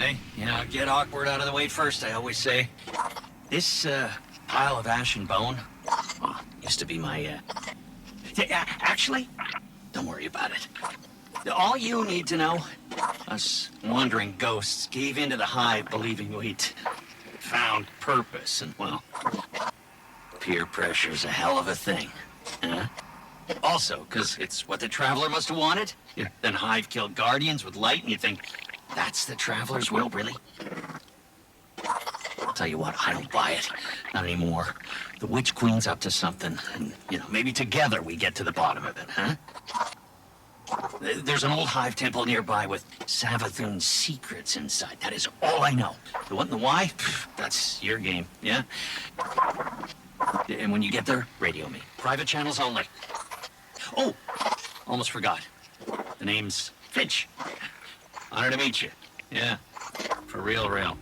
Okay, get awkward out of the way first, I always say. This, pile of ash and bone, well, used to be my, actually, don't worry about it. All you need to know, us wandering ghosts gave into the hive believing we'd found purpose, and, well, peer pressure's a hell of a thing, huh? Also, because it's what the Traveler must have wanted. Yeah. Then Hive killed Guardians with light, and you think, that's the Traveler's will, really? I'll tell you what, I don't buy it. Not anymore. The Witch Queen's up to something, and, maybe together we get to the bottom of it, huh? There's an old Hive temple nearby with Savathun's secrets inside. That is all I know. The what and the why? That's your game, yeah? And when you get there, radio me. Private channels only. Oh, almost forgot. The name's Finch. Honor to meet you. Yeah, for real, real.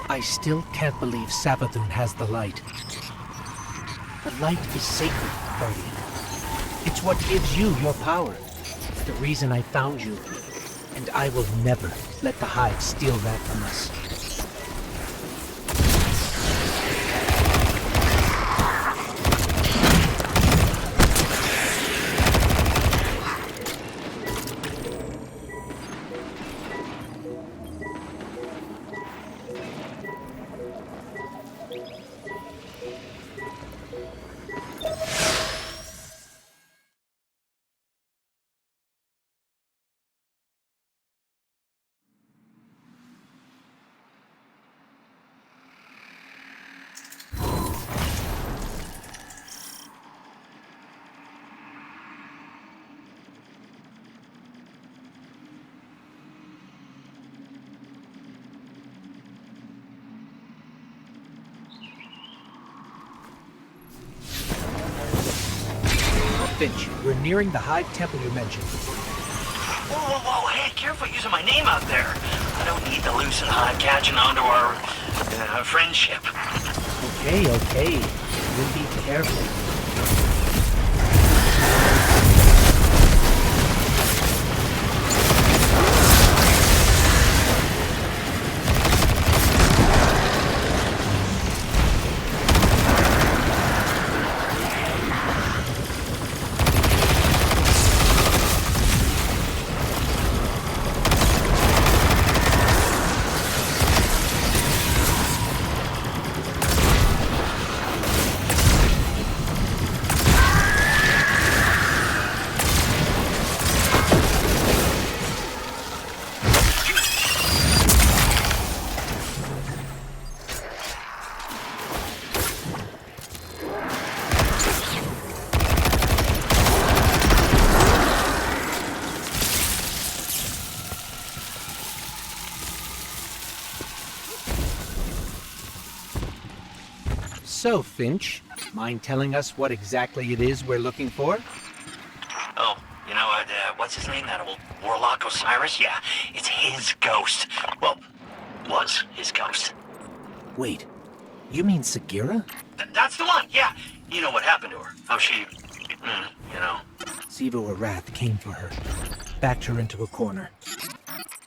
I still can't believe Savathun has the light. The light is sacred, Guardian. It's what gives you your power. It's the reason I found you. And I will never let the Hive steal that from us. Finch, we're nearing the Hive temple you mentioned. Whoa, hey, careful using my name out there. I don't need the loosened Hive catching onto our friendship. Okay. We'll be careful. So, Finch, mind telling us what exactly it is we're looking for? Oh, what's his name? That old warlock Osiris? Yeah, it's his ghost. Well, was his ghost. Wait, you mean Sagira? That's the one, yeah. You know what happened to her. How she, Xivu Arath came for her, backed her into a corner.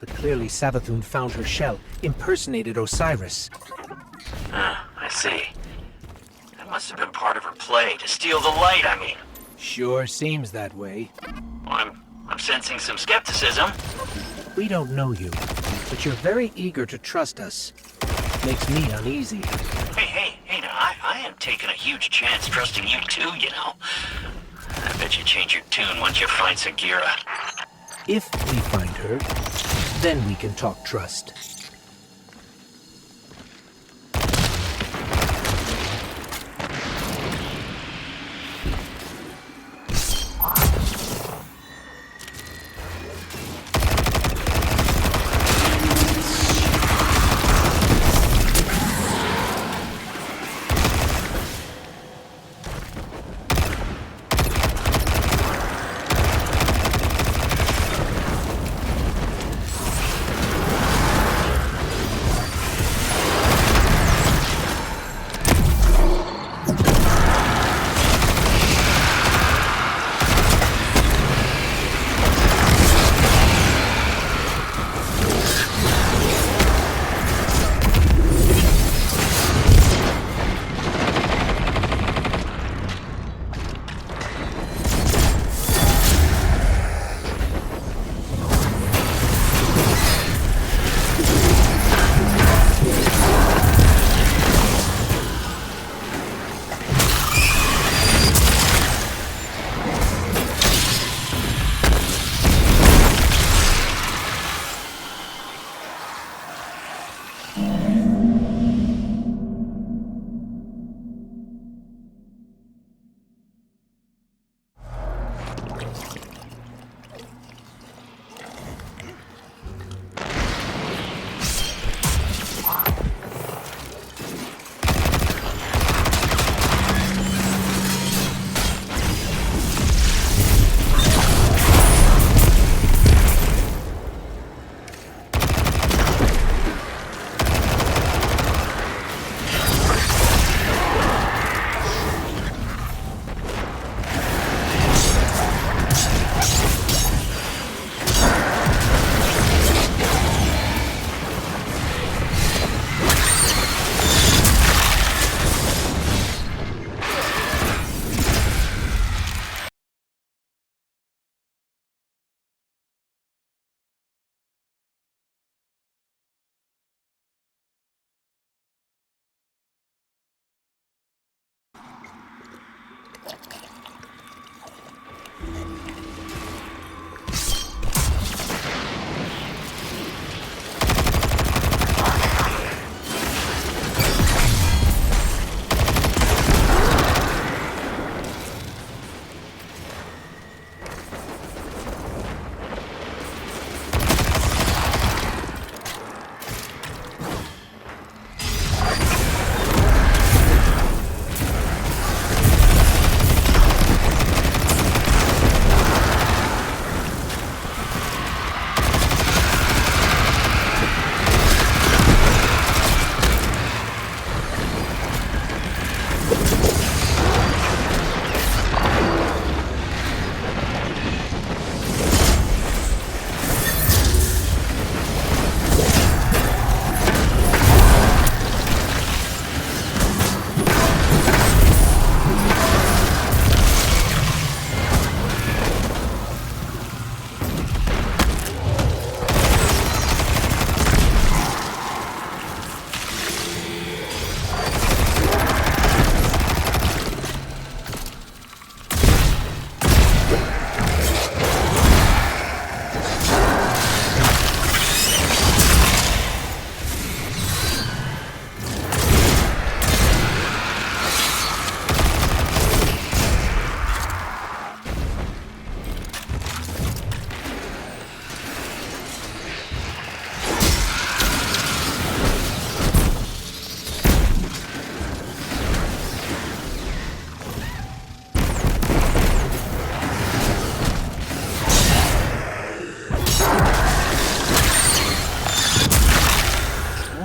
But clearly Savathun found her shell, impersonated Osiris. I see. That must have been part of her play, to steal the light, I mean. Sure seems that way. Well, I'm sensing some skepticism. We don't know you, but you're very eager to trust us. Makes me uneasy. Hey, now, I am taking a huge chance trusting you too, you know. I bet you change your tune once you find Sagira. If we find her, then we can talk trust.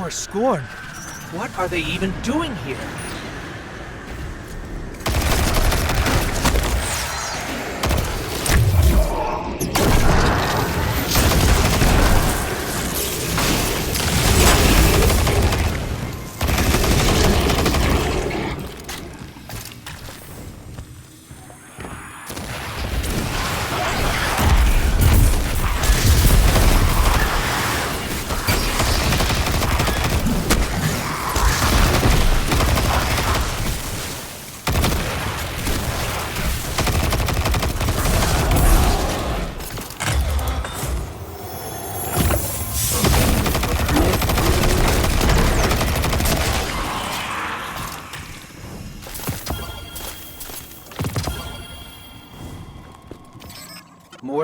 Scorn. What are they even doing here?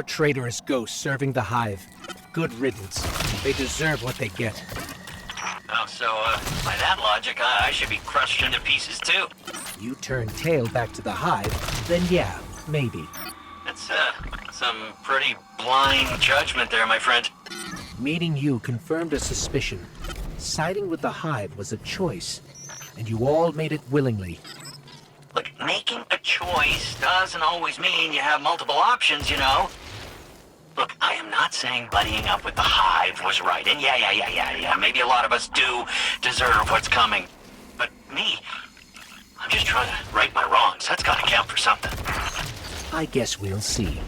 traitorous ghosts serving the hive. Good riddance. They deserve what they get. Oh, so, by that logic, I should be crushed into pieces too. You turn tail back to the hive, then yeah, maybe. That's, some pretty blind judgment there, my friend. Meeting you confirmed a suspicion. Siding with the hive was a choice, and you all made it willingly. Look, making a choice doesn't always mean you have multiple options, you know? Look, I am not saying buddying up with the hive was right, and yeah, maybe a lot of us do deserve what's coming. But me, I'm just trying to right my wrongs. That's gotta count for something. I guess we'll see.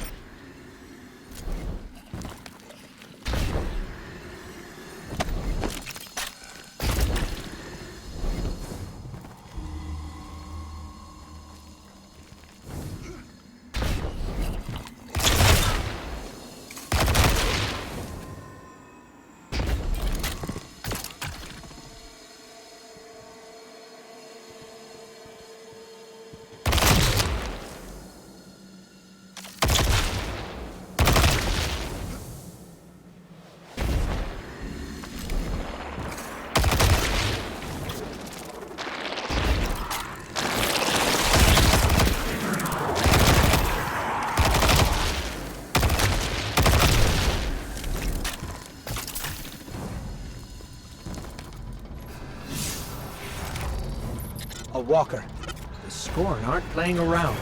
A walker. The Scorn aren't playing around.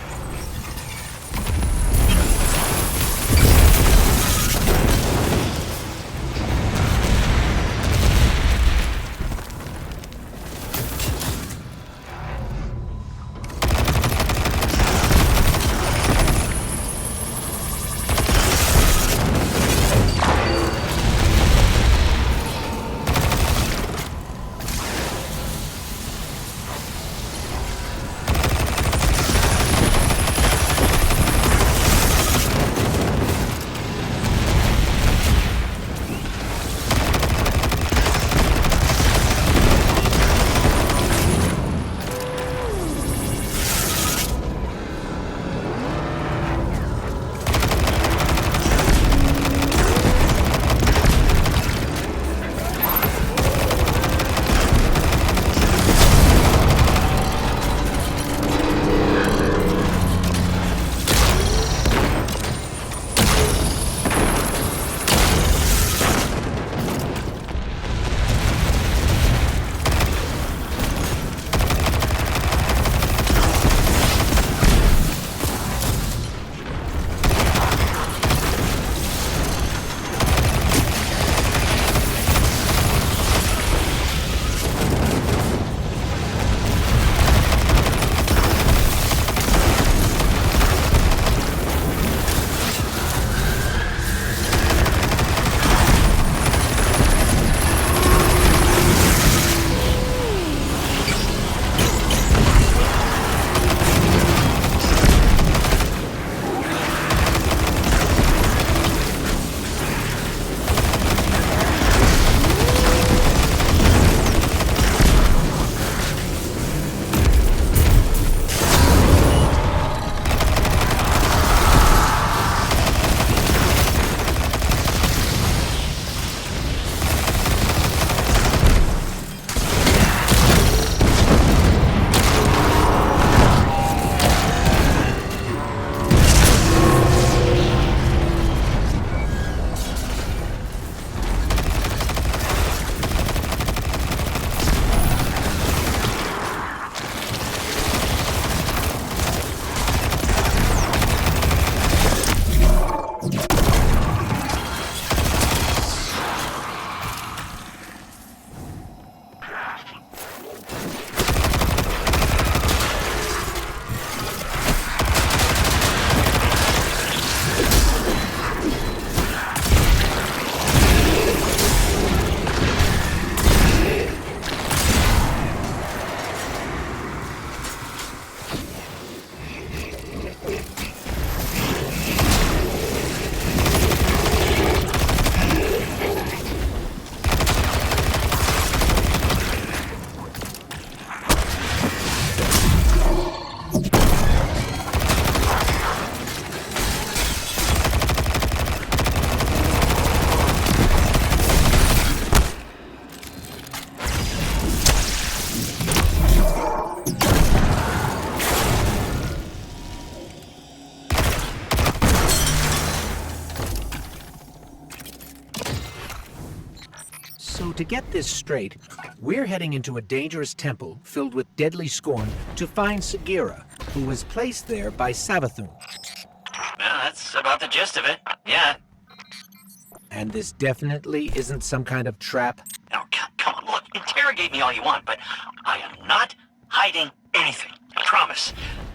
So to get this straight, we're heading into a dangerous temple filled with deadly scorn to find Sagira, who was placed there by Savathun. Well, that's about the gist of it. Yeah. And this definitely isn't some kind of trap. Now, come on, look, interrogate me all you want, but I am not hiding anything. I promise.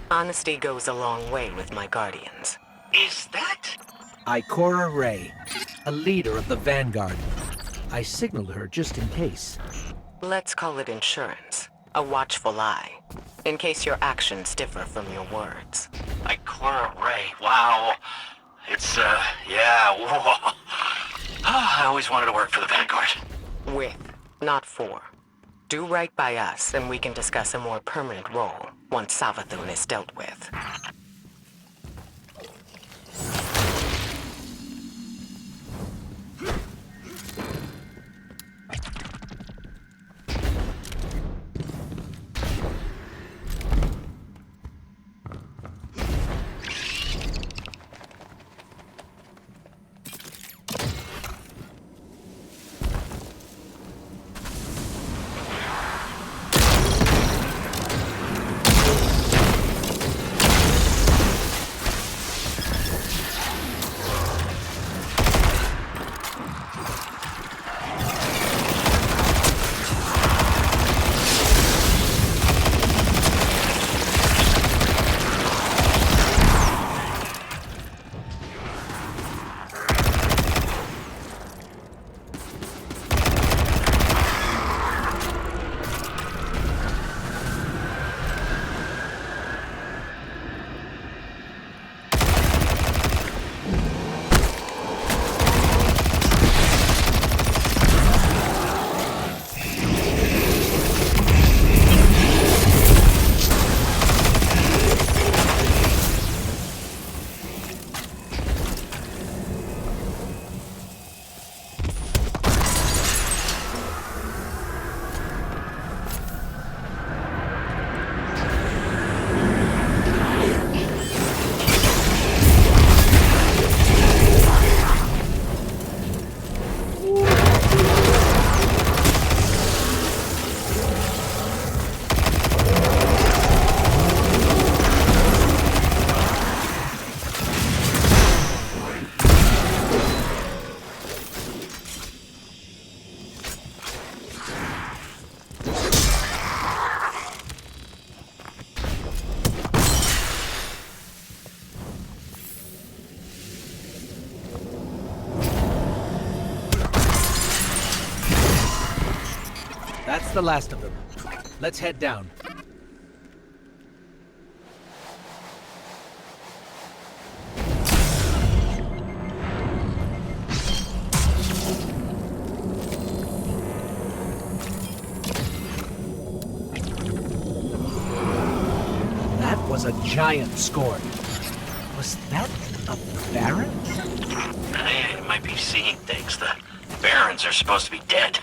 Honesty goes a long way with my guardians. Is that... Ikora Ray, a leader of the Vanguard. I signaled her just in case. Let's call it insurance. A watchful eye. In case your actions differ from your words. Ikora Ray, wow. It's, yeah, whoa. I always wanted to work for the Vanguard. With, not for. Do right by us, and we can discuss a more permanent role once Savathun is dealt with. That's the last of them. Let's head down. That was a giant scorn. Was that a Baron? I might be seeing things. The Barons are supposed to be dead.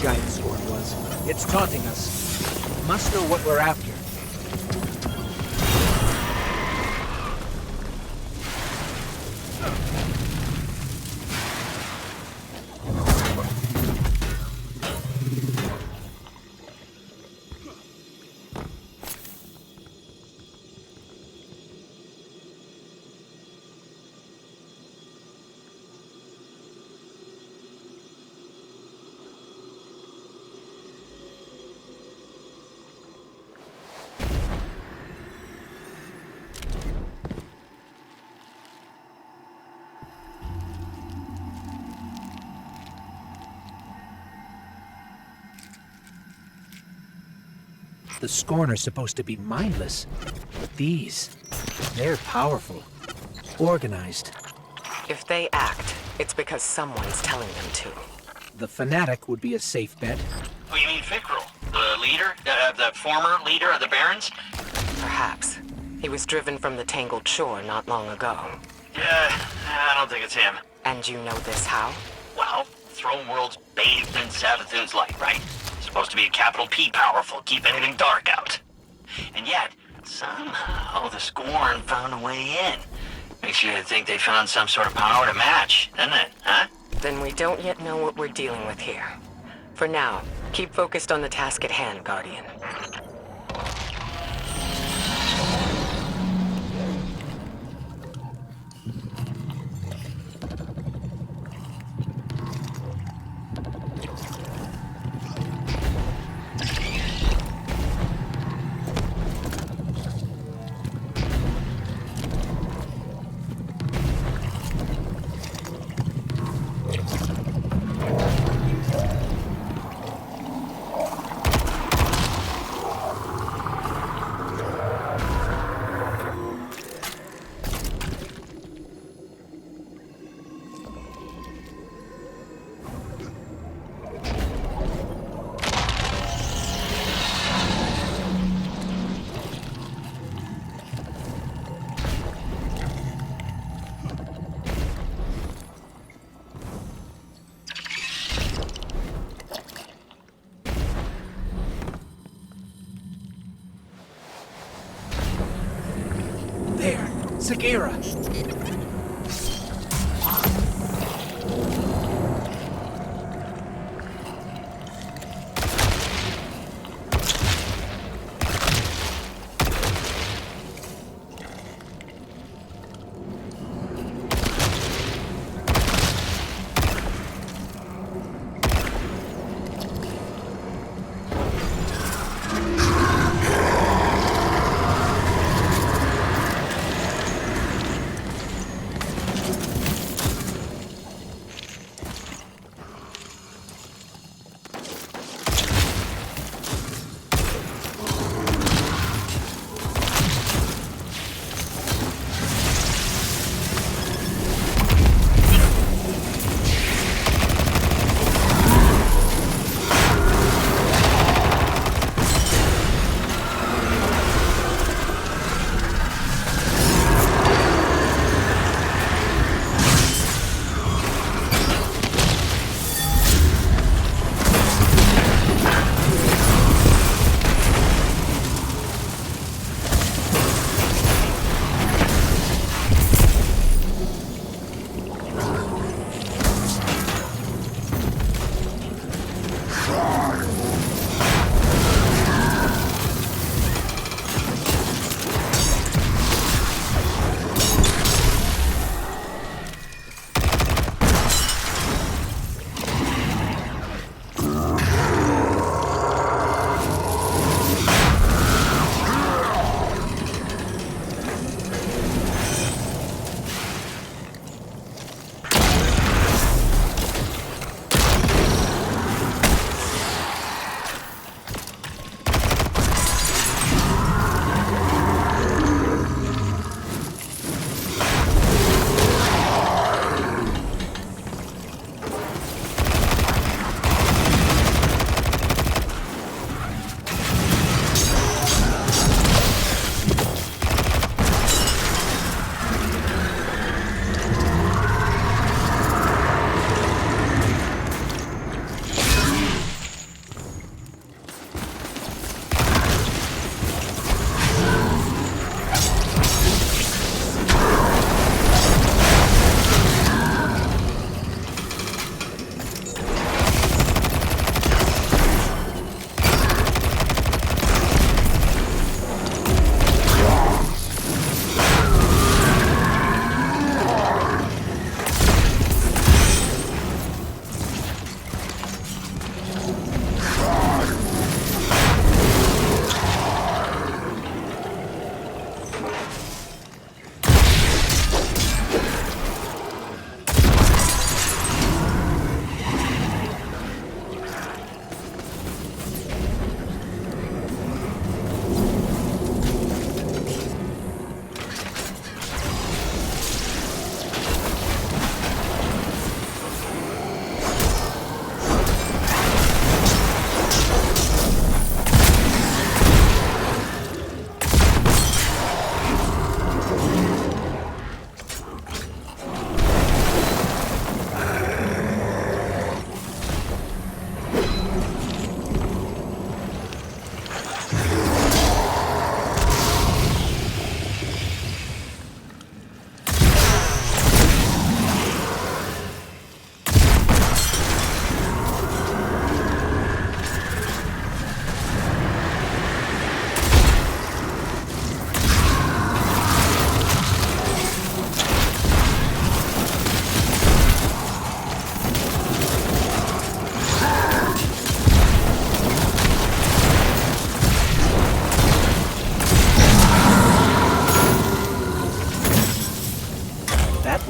giant swarm was. It's taunting us. It must know what we're after. The Scorn are supposed to be mindless, but they're powerful, organized. If they act, it's because someone's telling them to. The Fanatic would be a safe bet. Oh, you mean Fikrul, the leader, the former leader of the Barons? Perhaps. He was driven from the Tangled Shore not long ago. Yeah, I don't think it's him. And you know this how? Well, Throne World's bathed in Savathun's light, right? Supposed to be a capital P powerful, keep anything dark out. And yet, somehow the Scorn found a way in. Makes you think they found some sort of power to match, doesn't it, huh? Then we don't yet know what we're dealing with here. For now, keep focused on the task at hand, Guardian. There, Sagira!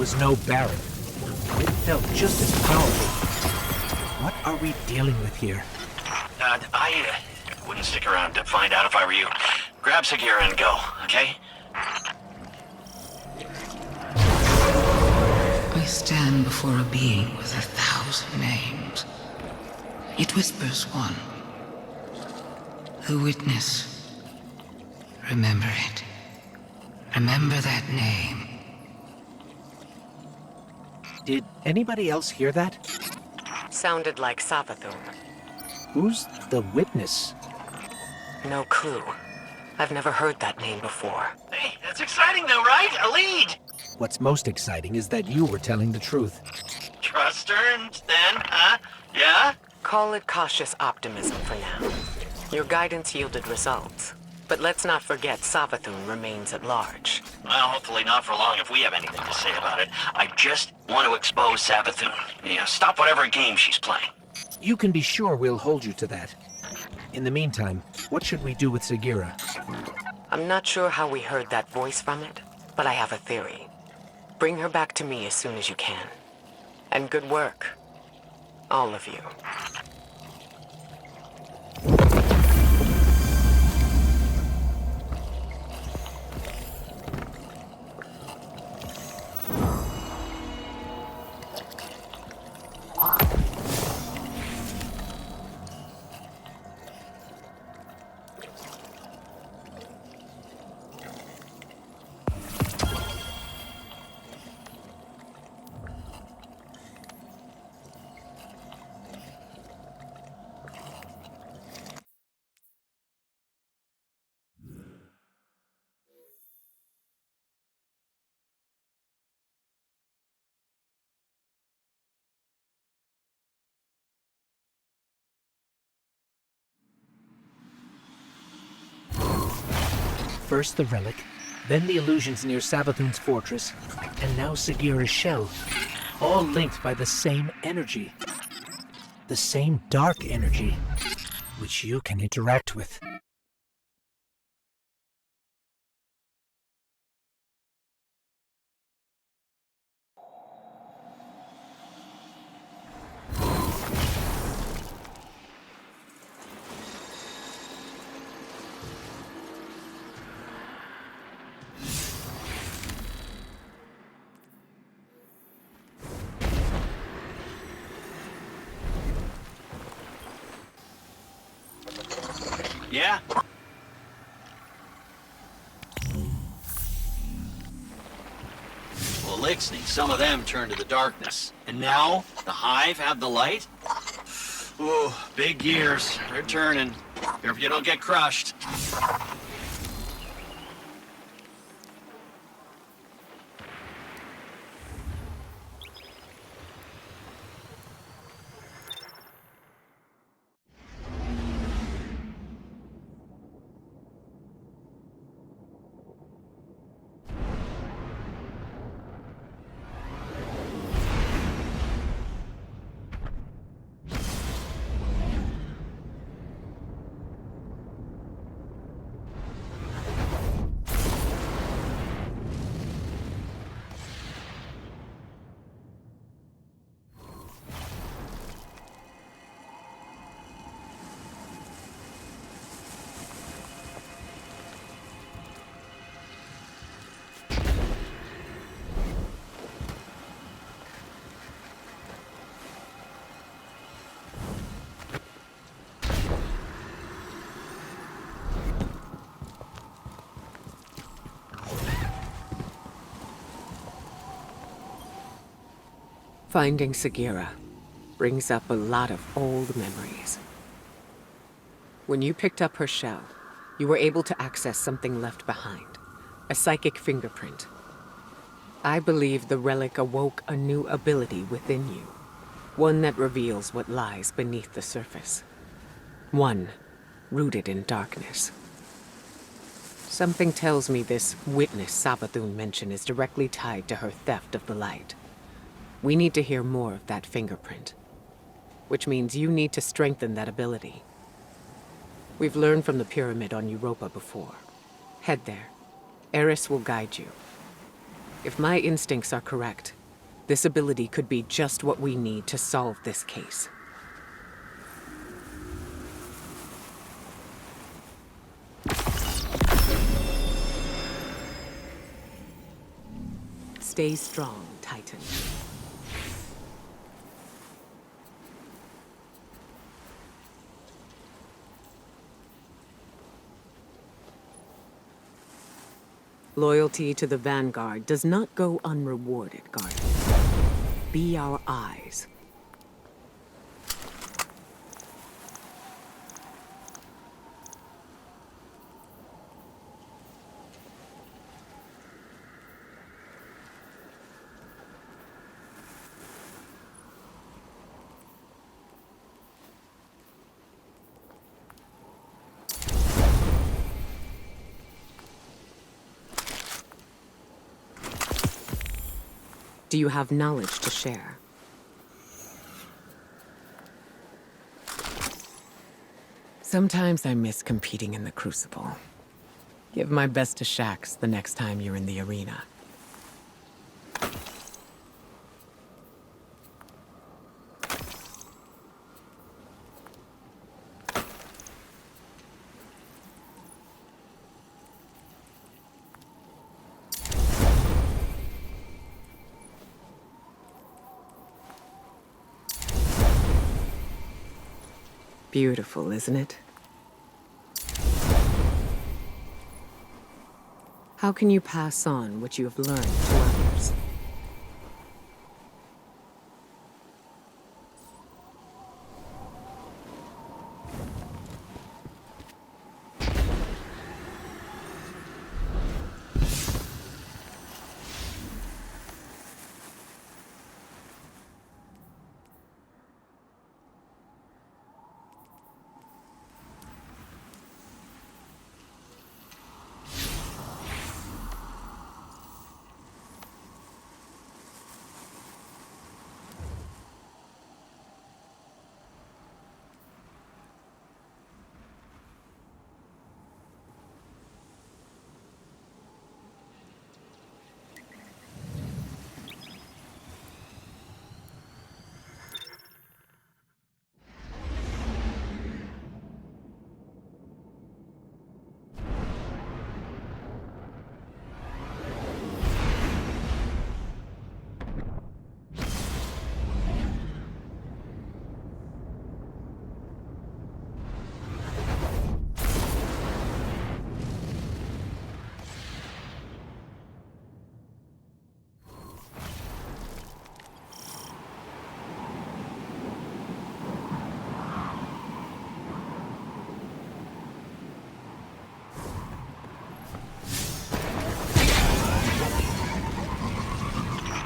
was no Baron. It felt just as powerful. What are we dealing with here? I wouldn't stick around to find out if I were you. Grab Sagira and go, okay? I stand before a being with 1,000 names. It whispers one. The witness. Remember it. Remember that name. Did anybody else hear that? Sounded like Savathun. Who's the witness? No clue. I've never heard that name before. Hey, that's exciting though, right? A lead! What's most exciting is that you were telling the truth. Trust earned, then, huh? Yeah? Call it cautious optimism for now. Your guidance yielded results. But let's not forget Savathun remains at large. Well, hopefully not for long if we have anything to say about it. I just want to expose Savathun. Yeah, stop whatever game she's playing. You can be sure we'll hold you to that. In the meantime, what should we do with Sagira? I'm not sure how we heard that voice from it, but I have a theory. Bring her back to me as soon as you can. And good work. All of you. First the relic, then the illusions near Savathun's fortress, and now Sagira's shell. All linked by the same energy. The same dark energy, which you can interact with. Yeah? Well, Lixney, some of them turned to the darkness. And now, the Hive have the light? Ooh, big years. They're turning. If you don't get crushed. Finding Sagira brings up a lot of old memories. When you picked up her shell, you were able to access something left behind, a psychic fingerprint. I believe the relic awoke a new ability within you, one that reveals what lies beneath the surface. One rooted in darkness. Something tells me this witness Savathun mentioned is directly tied to her theft of the light. We need to hear more of that fingerprint, which means you need to strengthen that ability. We've learned from the pyramid on Europa before. Head there. Eris will guide you. If my instincts are correct, this ability could be just what we need to solve this case. Stay strong, Titan. Loyalty to the Vanguard does not go unrewarded, Guardian. Be our eyes. Do you have knowledge to share? Sometimes I miss competing in the Crucible. Give my best to Shaxx the next time you're in the arena. Beautiful, isn't it? How can you pass on what you have learned to others?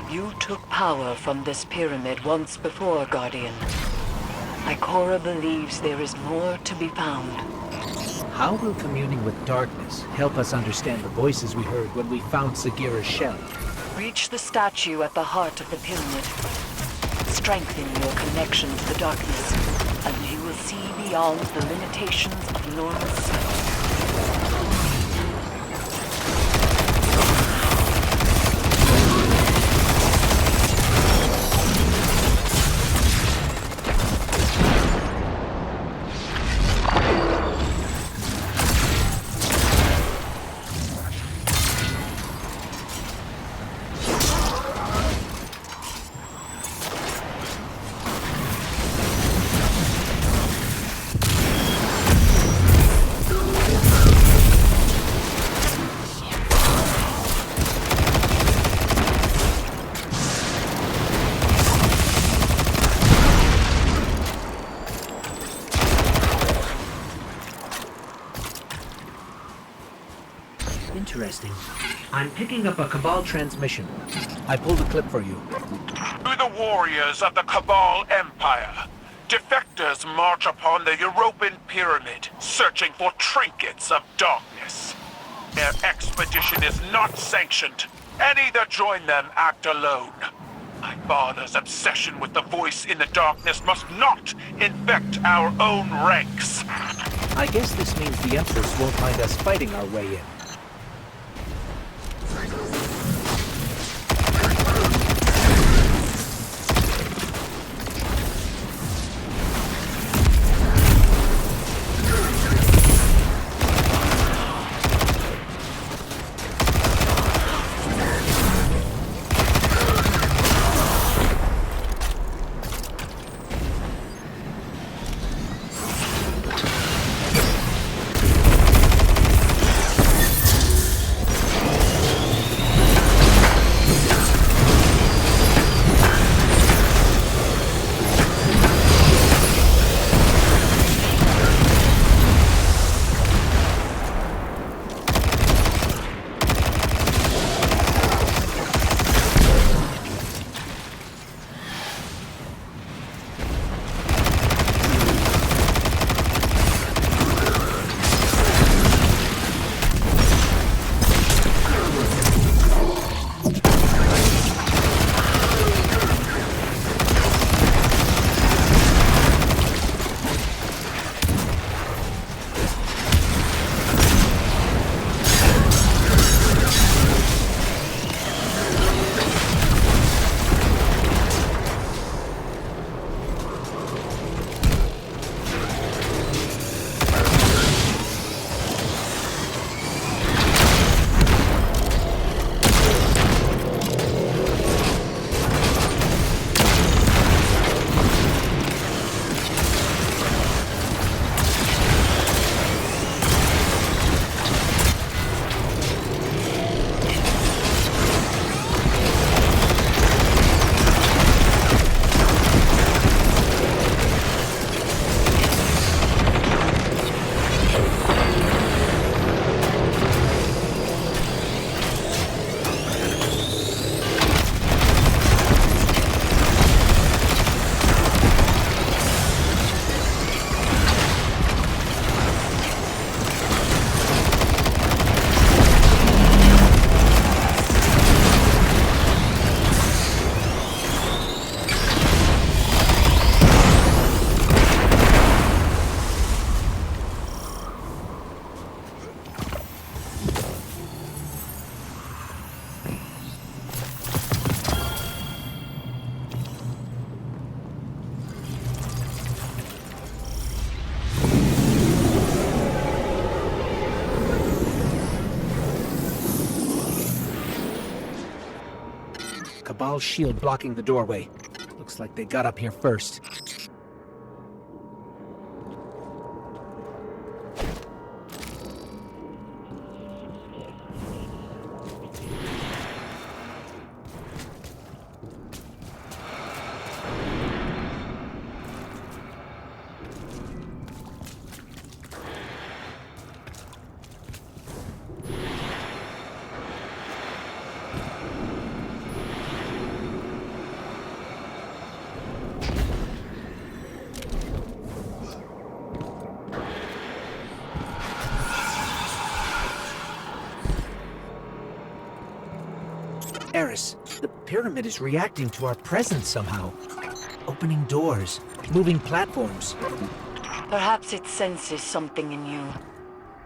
You took power from this pyramid once before, Guardian. Ikora believes there is more to be found. How will communing with darkness help us understand the voices we heard when we found Sagira's shell? Reach the statue at the heart of the pyramid. Strengthen your connection to the darkness, and you will see beyond the limitations of normal sight. Interesting. I'm picking up a Cabal transmission. I pulled a clip for you. To the warriors of the Cabal Empire, defectors march upon the European pyramid, searching for trinkets of darkness. Their expedition is not sanctioned. Any that join them act alone. My father's obsession with the voice in the darkness must not infect our own ranks. I guess this means the Empress won't mind us fighting our way in. Cabal shield blocking the doorway. Looks like they got up here first. Eris, the pyramid is reacting to our presence somehow. Opening doors, moving platforms. Perhaps it senses something in you.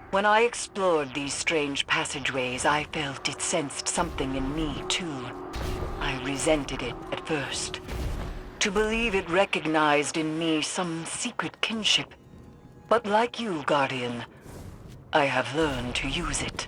When I explored these strange passageways, I felt it sensed something in me, too. I resented it at first. To believe it recognized in me some secret kinship. But like you, Guardian, I have learned to use it.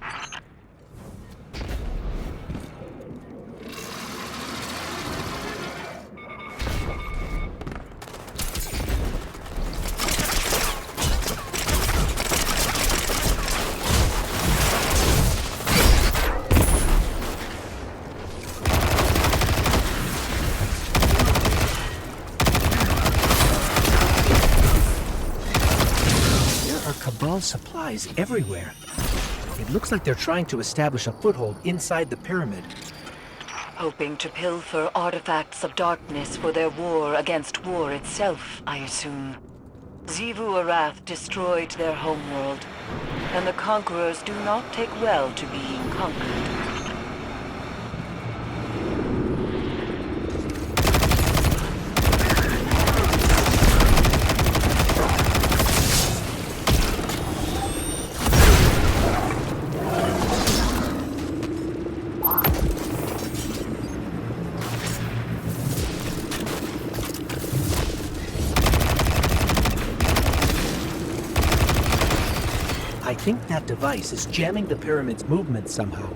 Cabal supplies everywhere. It looks like they're trying to establish a foothold inside the pyramid. Hoping to pilfer artifacts of darkness for their war against war itself, I assume. Xivu Arath destroyed their homeworld, and the conquerors do not take well to being conquered. I think that device is jamming the pyramid's movement somehow.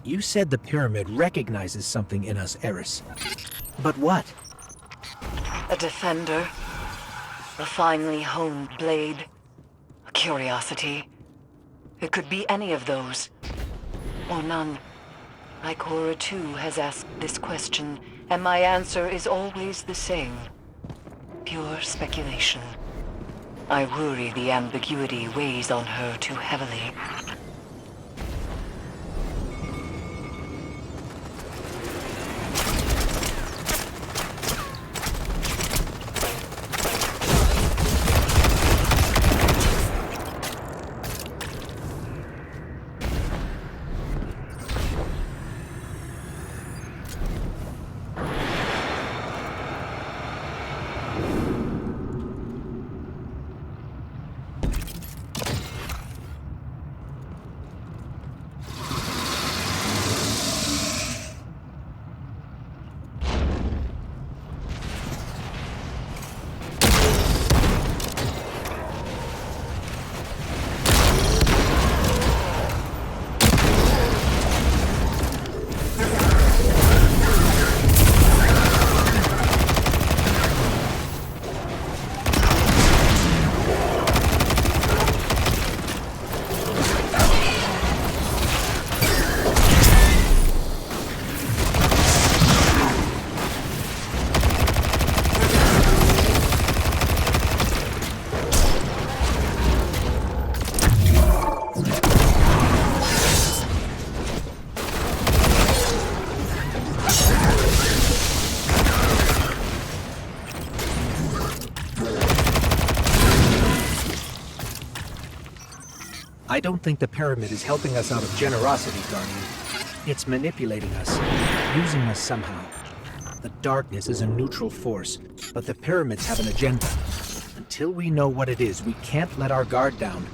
You said the pyramid recognizes something in us, Eris. But what? A defender. A finely honed blade. A curiosity. It could be any of those. Or none. Ikora too has asked this question, and my answer is always the same. Pure speculation. I worry the ambiguity weighs on her too heavily. I don't think the pyramid is helping us out of generosity, Guardian. It's manipulating us, using us somehow. The darkness is a neutral force, but the pyramids have an agenda. Until we know what it is, we can't let our guard down.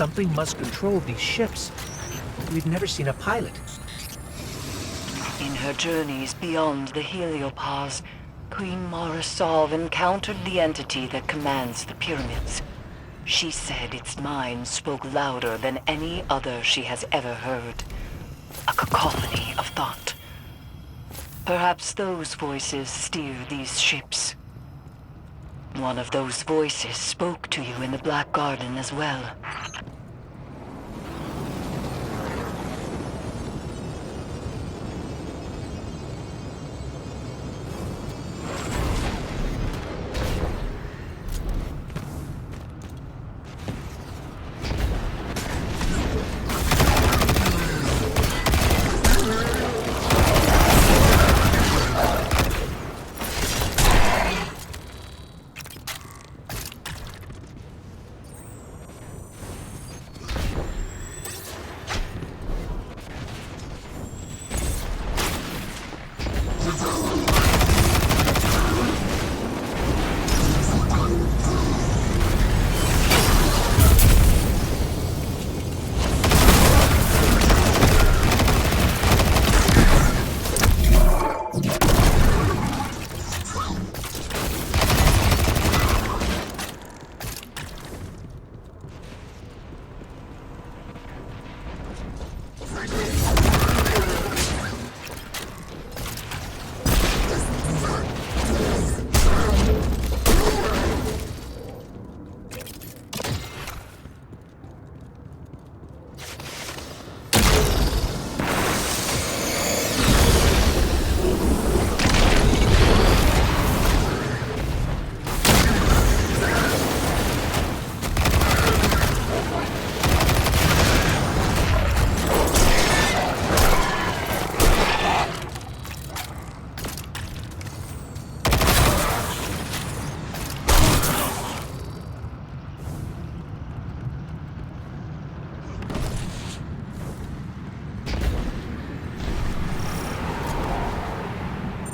Something must control these ships. We've never seen a pilot. In her journeys beyond the Heliopause, Queen Mara Sov encountered the entity that commands the pyramids. She said its mind spoke louder than any other she has ever heard. A cacophony of thought. Perhaps those voices steer these ships. One of those voices spoke to you in the Black Garden as well.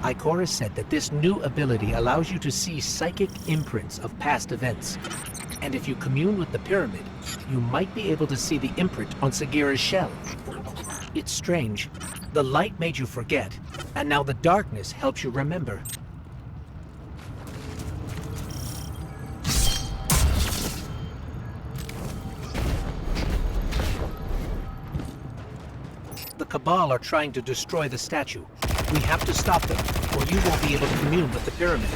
Ikora said that this new ability allows you to see psychic imprints of past events. And if you commune with the pyramid, you might be able to see the imprint on Sagira's shell. It's strange. The light made you forget, and now the darkness helps you remember. The Cabal are trying to destroy the statue. We have to stop them, or you won't be able to commune with the pyramid.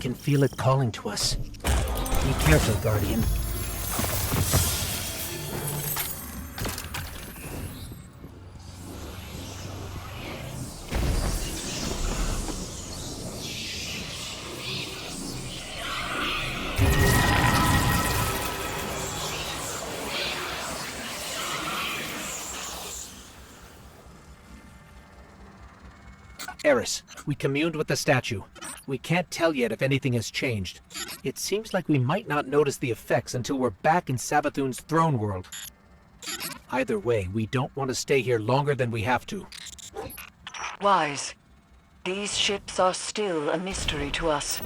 can feel it calling to us. Be careful, Guardian. Eris, we communed with the statue. We can't tell yet if anything has changed. It seems like we might not notice the effects until we're back in Savathun's throne world. Either way, we don't want to stay here longer than we have to. Wise. These ships are still a mystery to us.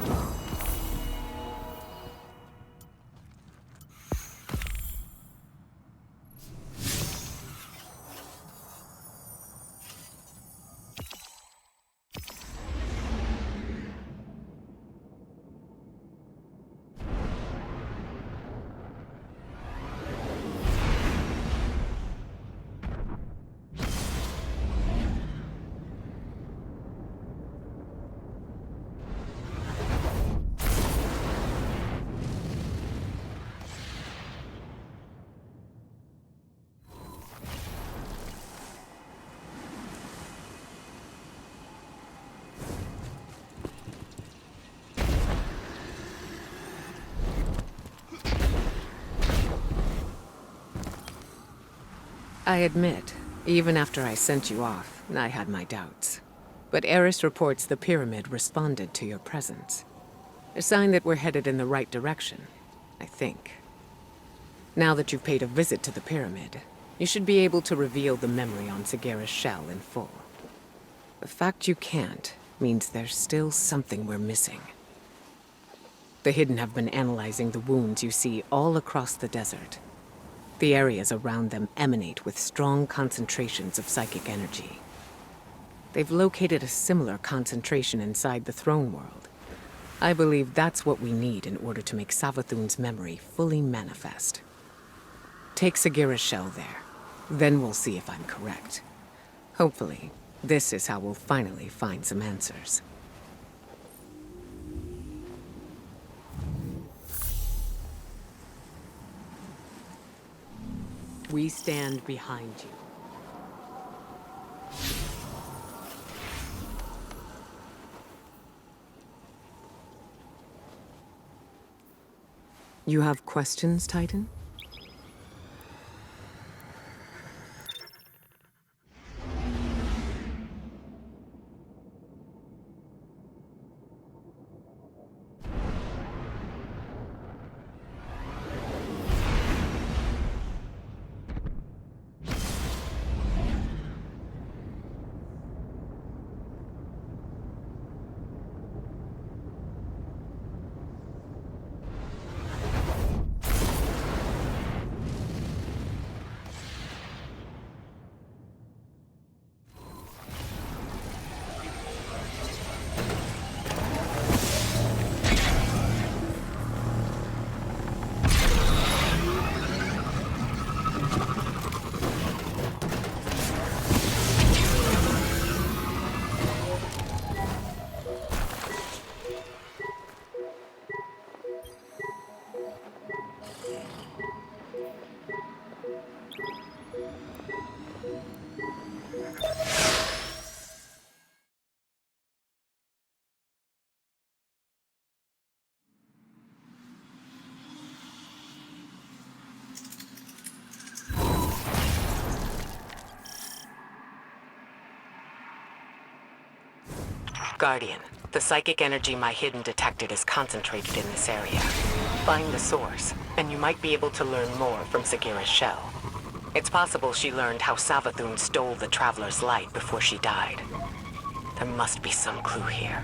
I admit, even after I sent you off, I had my doubts. But Eris reports the pyramid responded to your presence. A sign that we're headed in the right direction, I think. Now that you've paid a visit to the pyramid, you should be able to reveal the memory on Sagira's shell in full. The fact you can't means there's still something we're missing. The Hidden have been analyzing the wounds you see all across the desert. The areas around them emanate with strong concentrations of psychic energy. They've located a similar concentration inside the throne world. I believe that's what we need in order to make Savathun's memory fully manifest. Take Sagira's shell there. Then we'll see if I'm correct. Hopefully, this is how we'll finally find some answers. We stand behind you. You have questions, Titan? Guardian, the psychic energy my Hidden detected is concentrated in this area. Find the source, and you might be able to learn more from Sagira's shell. It's possible she learned how Savathun stole the Traveler's light before she died. There must be some clue here.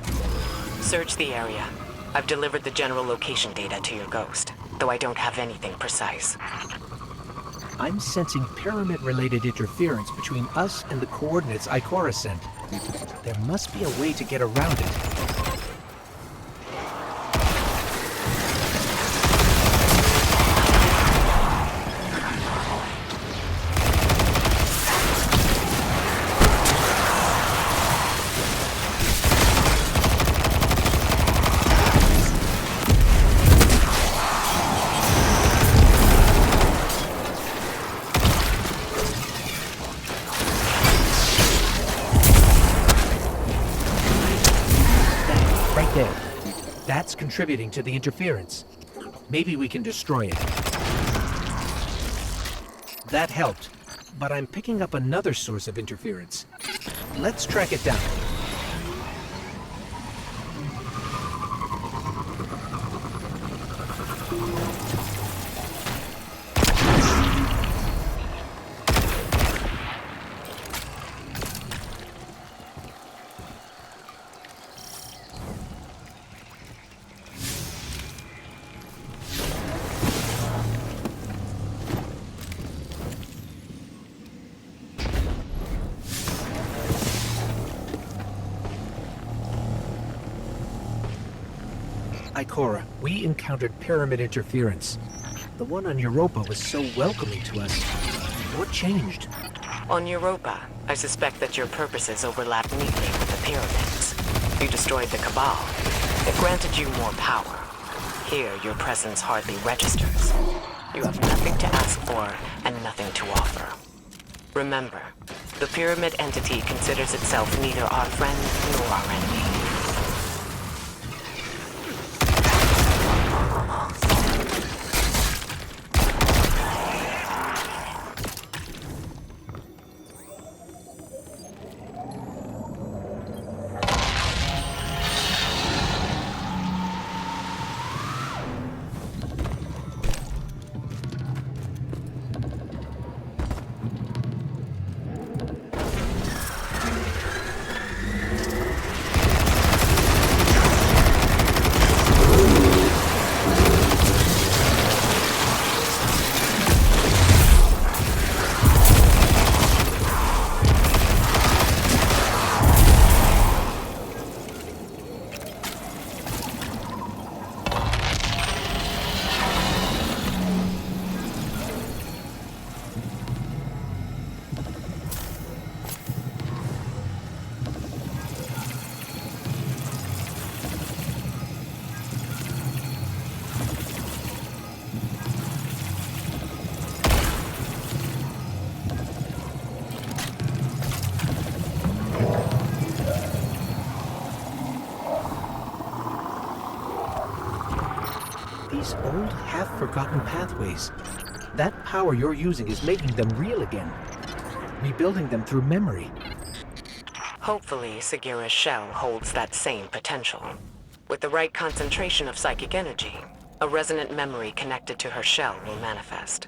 Search the area. I've delivered the general location data to your ghost, though I don't have anything precise. I'm sensing pyramid-related interference between us and the coordinates Ikora sent. There must be a way to get around it. That's contributing to the interference. Maybe we can destroy it. That helped, but I'm picking up another source of interference. Let's track it down. Ikora, we encountered pyramid interference. The one on Europa was so welcoming to us. What changed? On Europa, I suspect that your purposes overlap neatly with the pyramids. You destroyed the Cabal. It granted you more power. Here, your presence hardly registers. You have nothing to ask for and nothing to offer. Remember, the Pyramid entity considers itself neither our friend nor our enemy. These old, half-forgotten pathways. That power you're using is making them real again. Rebuilding them through memory. Hopefully, Sagira's shell holds that same potential. With the right concentration of psychic energy, a resonant memory connected to her shell will manifest.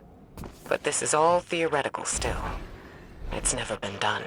But this is all theoretical still. It's never been done.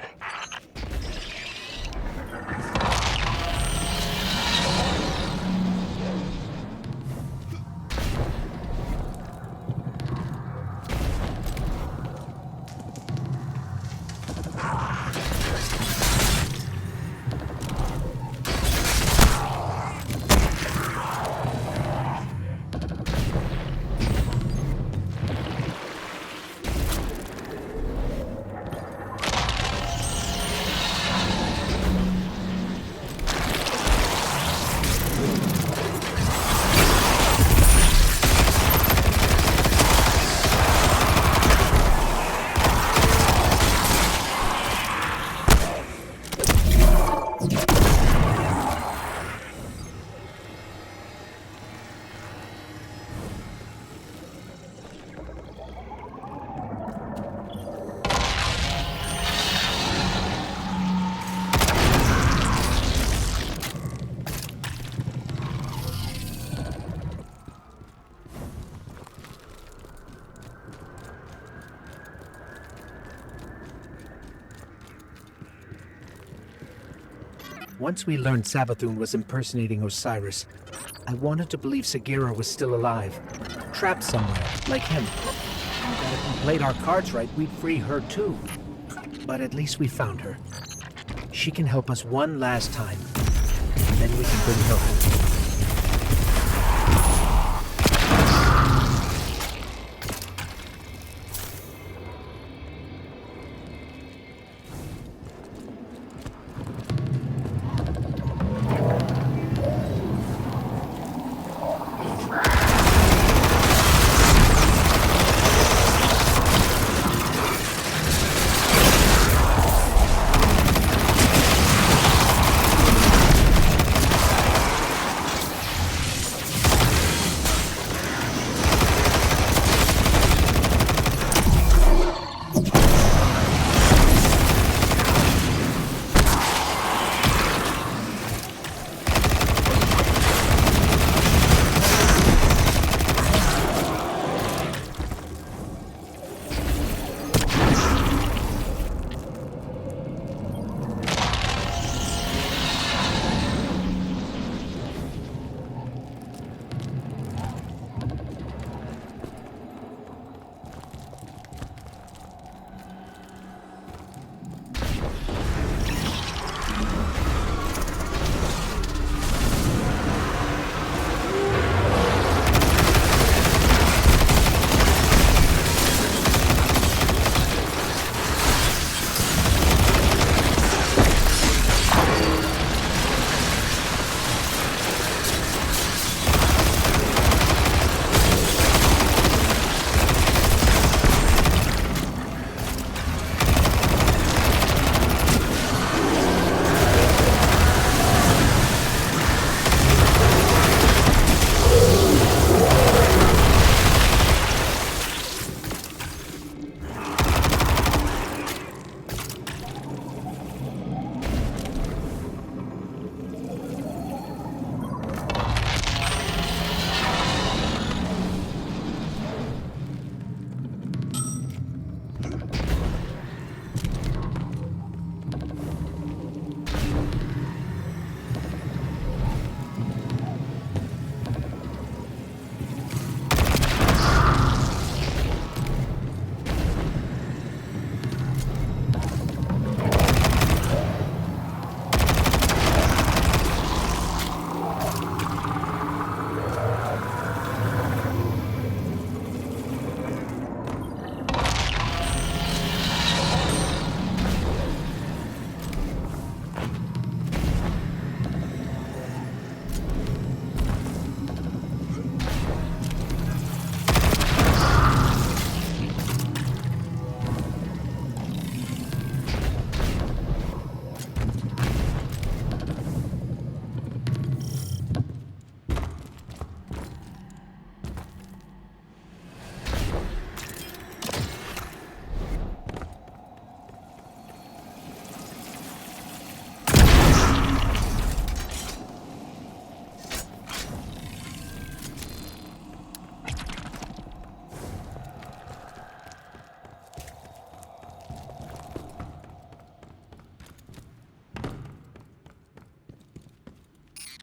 Once we learned Savathun was impersonating Osiris, I wanted to believe Sagira was still alive, trapped somewhere, like him. That if we played our cards right, we'd free her too. But at least we found her. She can help us one last time, and then we can bring her home.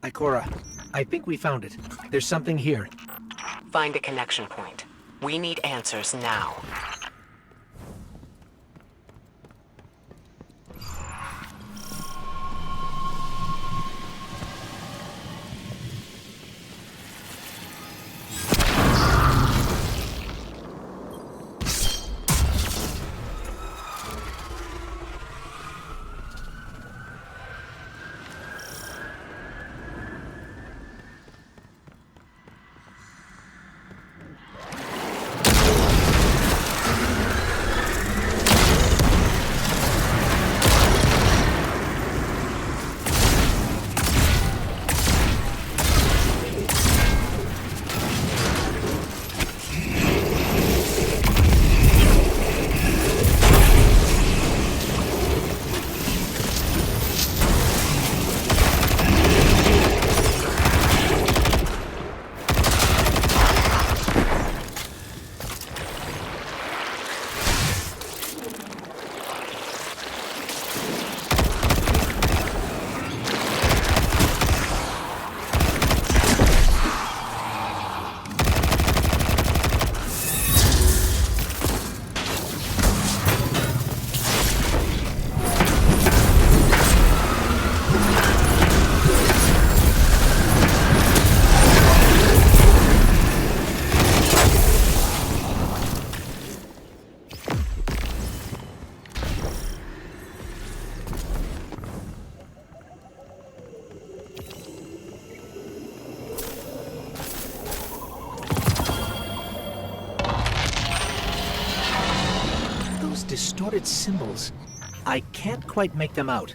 Ikora, I think we found it. There's something here. Find a connection point. We need answers now. Distorted symbols. I can't quite make them out.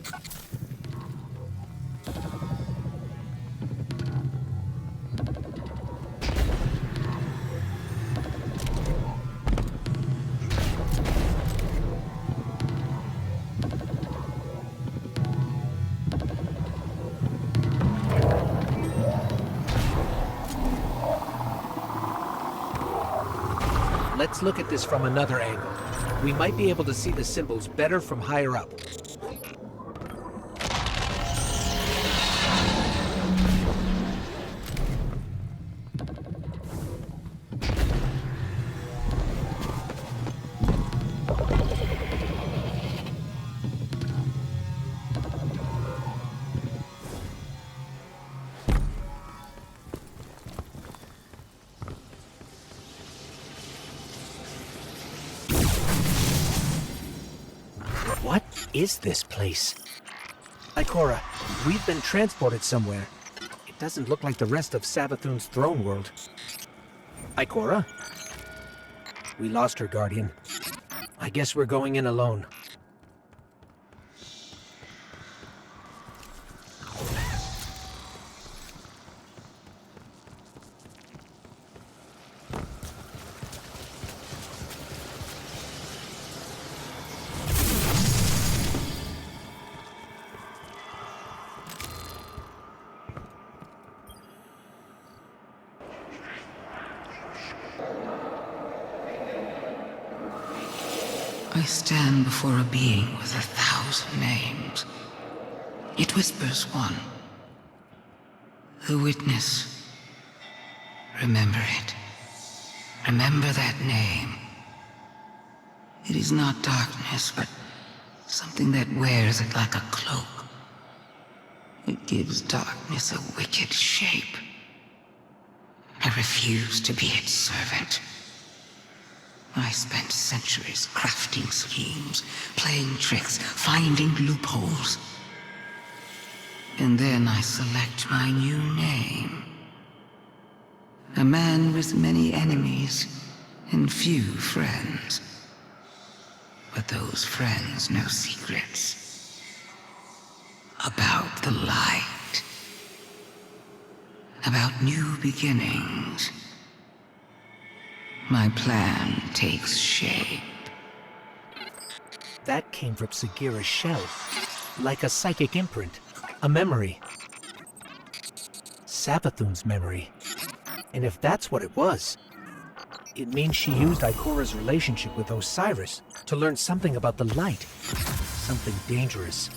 Let's look at this from another angle. We might be able to see the symbols better from higher up. What is this place? Ikora, we've been transported somewhere. It doesn't look like the rest of Savathun's throne world. Ikora? We lost her, Guardian. I guess we're going in alone. I stand before a being with 1,000 names. It whispers one. The witness. Remember it. Remember that name. It is not darkness, but something that wears it like a cloak. It gives darkness a wicked shape. I refuse to be its servant. I spent centuries crafting schemes, playing tricks, finding loopholes. And then I select my new name. A man with many enemies and few friends. But those friends know secrets. About the light. About new beginnings. My plan takes shape. That came from Sagira's shell. Like a psychic imprint. A memory. Savathun's memory. And if that's what it was, it means she used Ikora's relationship with Osiris to learn something about the light. Something dangerous.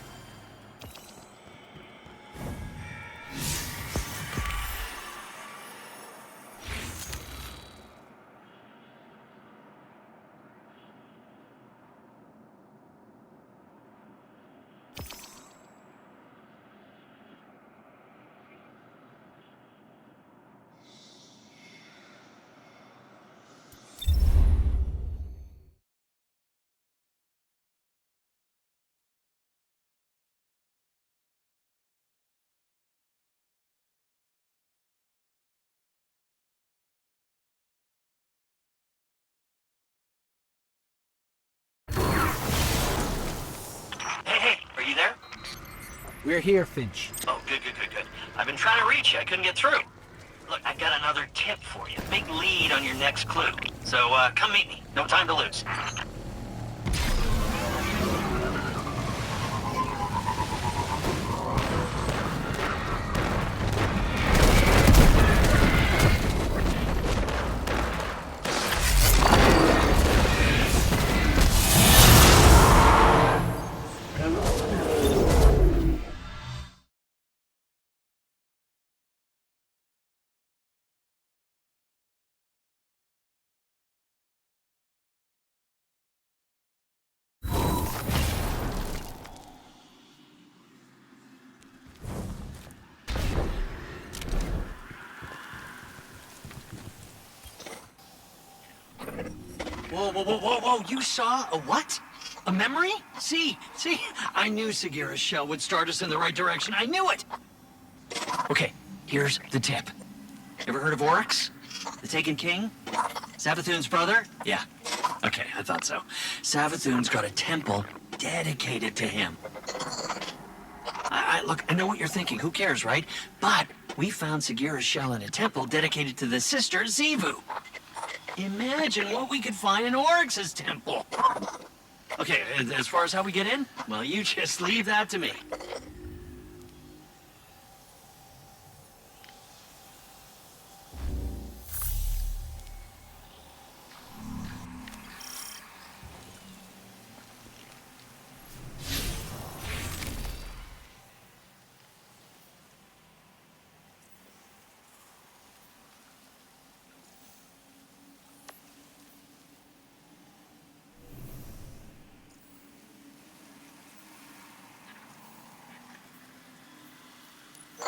We're here, Finch. Oh, good. I've been trying to reach you. I couldn't get through. Look, I got another tip for you. Big lead on your next clue. So, come meet me. No time to lose. Whoa. You saw a what? A memory? See, I knew Sagira's shell would start us in the right direction. I knew it! Okay, here's the tip. Ever heard of Oryx? The Taken King? Savathun's brother? Yeah. Okay, I thought so. Savathun's got a temple dedicated to him. Look, I know what you're thinking. Who cares, right? But we found Sagira's shell in a temple dedicated to the sister Xivu. Imagine what we could find in Oryx's temple. Okay, as far as how we get in, well, you just leave that to me.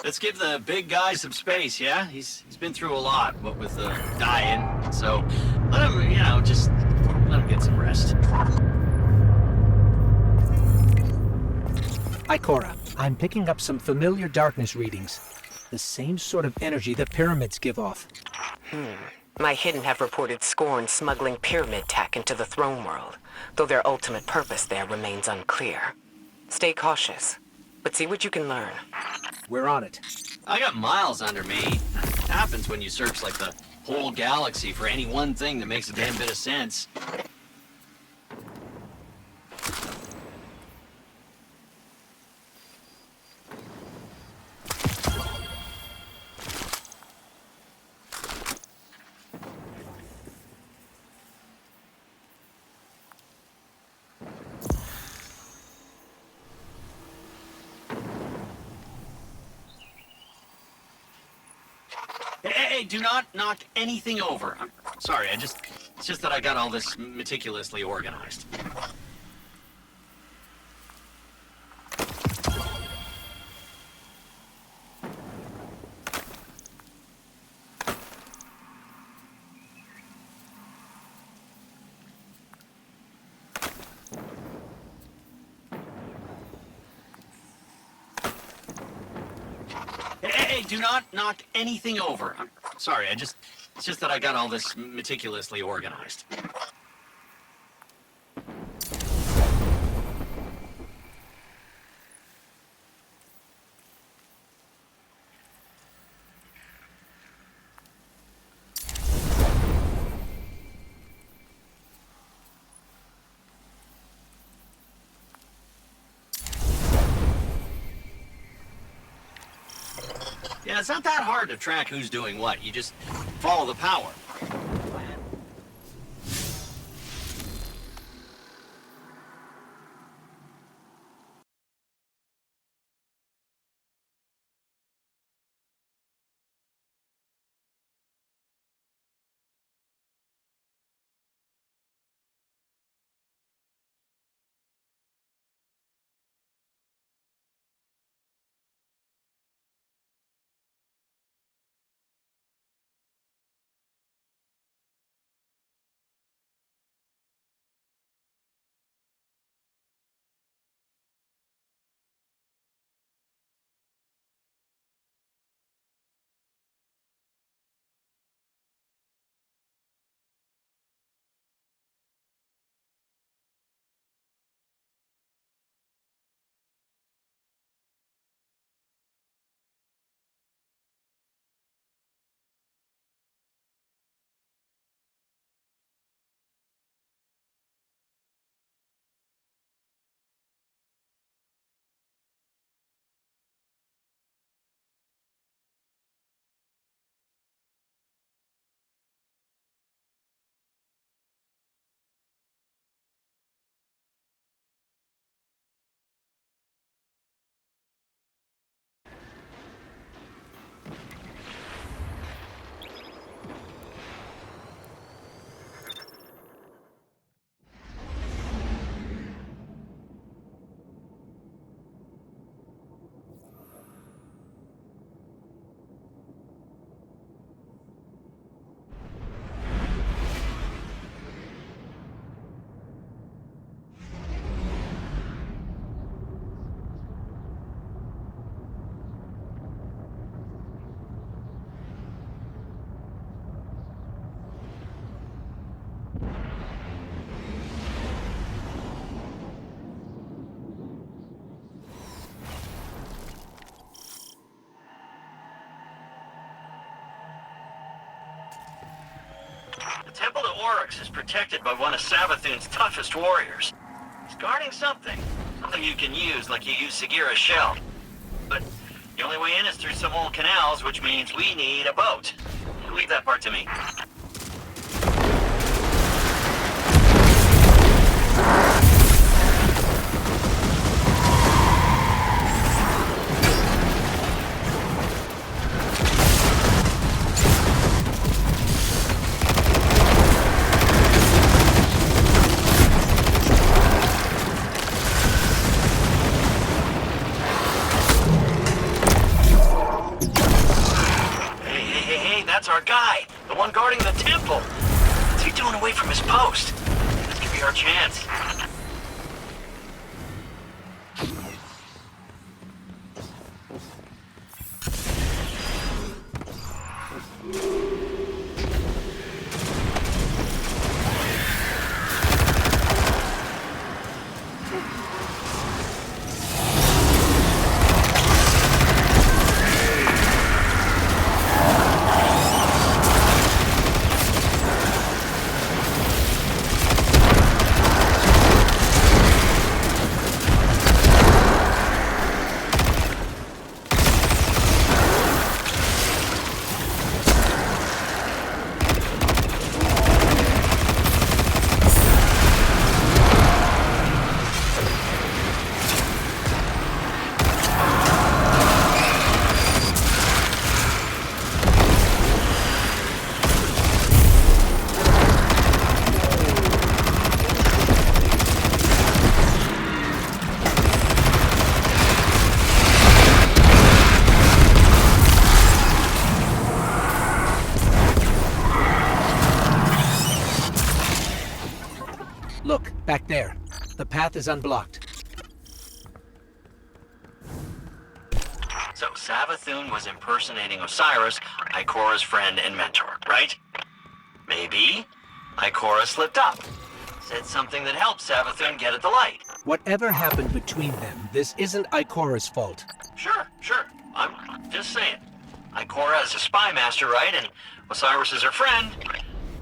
Let's give the big guy some space, yeah? He's been through a lot, what with dying. So let him, just let him get some rest. Ikora, I'm picking up some familiar darkness readings. The same sort of energy the pyramids give off. My Hidden have reported Scorn smuggling pyramid tech into the throne world, though their ultimate purpose there remains unclear. Stay cautious, but see what you can learn. We're on it. I got miles under me. It happens when you search like the whole galaxy for any one thing that makes a damn bit of sense. Hey, do not knock anything over. I'm sorry, it's just that I got all this meticulously organized. Hey, do not knock anything over. I'm sorry, it's just that I got all this meticulously organized. Yeah, it's not that hard to track who's doing what. You just follow the power. Oryx is protected by one of Savathun's toughest warriors. He's guarding something. Something you can use like you use Sagira's shell. But the only way in is through some old canals, which means we need a boat. Leave that part to me. That's our guy, the one guarding the temple. What's he doing away from his post? This could be our chance. Look, back there. The path is unblocked. So Savathun was impersonating Osiris, Ikora's friend and mentor, right? Maybe Ikora slipped up. Said something that helped Savathun get at the light. Whatever happened between them, this isn't Ikora's fault. Sure. I'm just saying. Ikora is a spy master, right? And Osiris is her friend.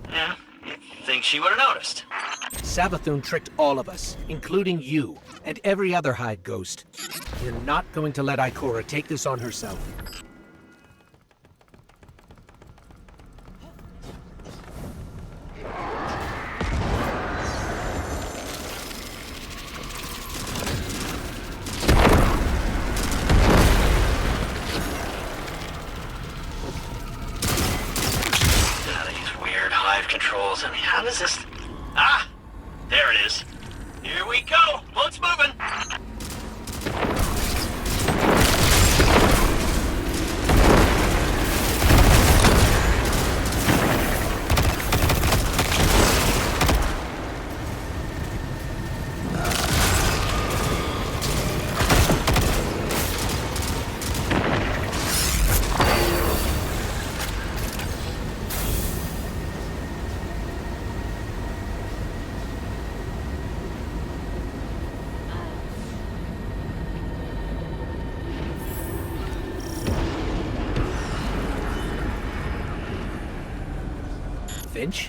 Yeah, you'd think she would have noticed. Savathun tricked all of us, including you, and every other Hive Ghost. We're not going to let Ikora take this on herself. These weird Hive controls. I mean, how does this... Ah! There it is. Here we go. Boat's moving. Finch?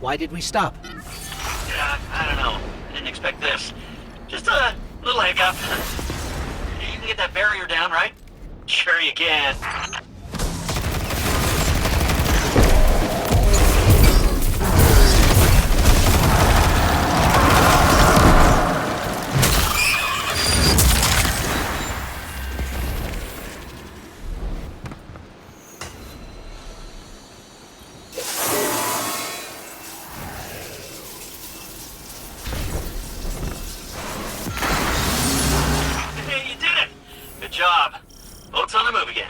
Why did we stop? Yeah, I don't know. Didn't expect this. Just a little hiccup. You can get that barrier down, right? Sure you can. Hey, you did it! Good job. Boat's on the move again.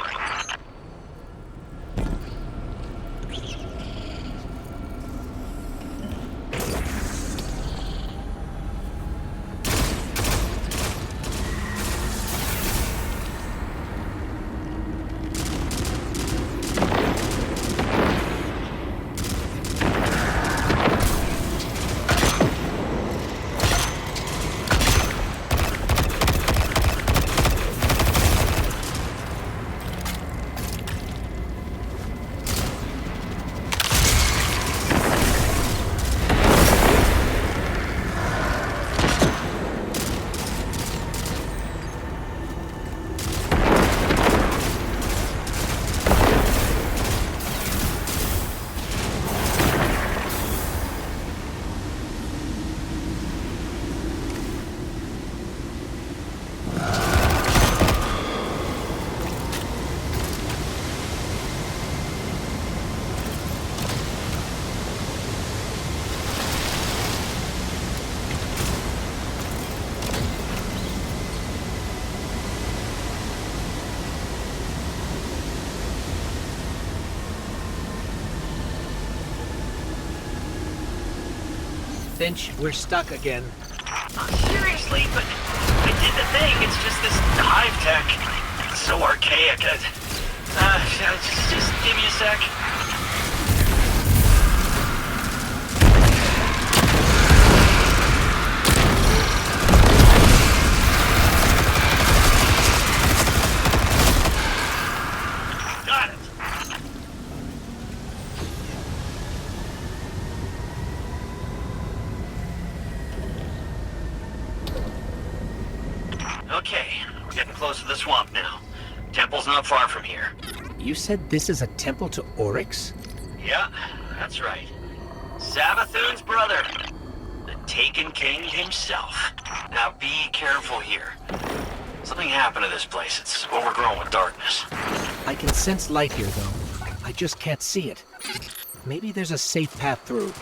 Finch, we're stuck again. Seriously, but I did the thing. It's just this hive tech. It's so archaic. Just give me a sec. Got it. Okay, we're getting close to the swamp now. Temple's not far from here. You said this is a temple to Oryx? Yeah, that's right. Savathun's brother. The Taken King himself. Now be careful here. Something happened to this place. It's overgrown with darkness. I can sense light here, though. I just can't see it. Maybe there's a safe path through.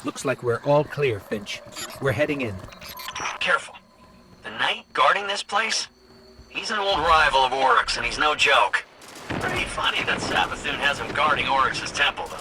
Looks like we're all clear, Finch. We're heading in. Careful. The knight guarding this place? He's an old rival of Oryx, and he's no joke. Pretty funny that Savathun has him guarding Oryx's temple, though.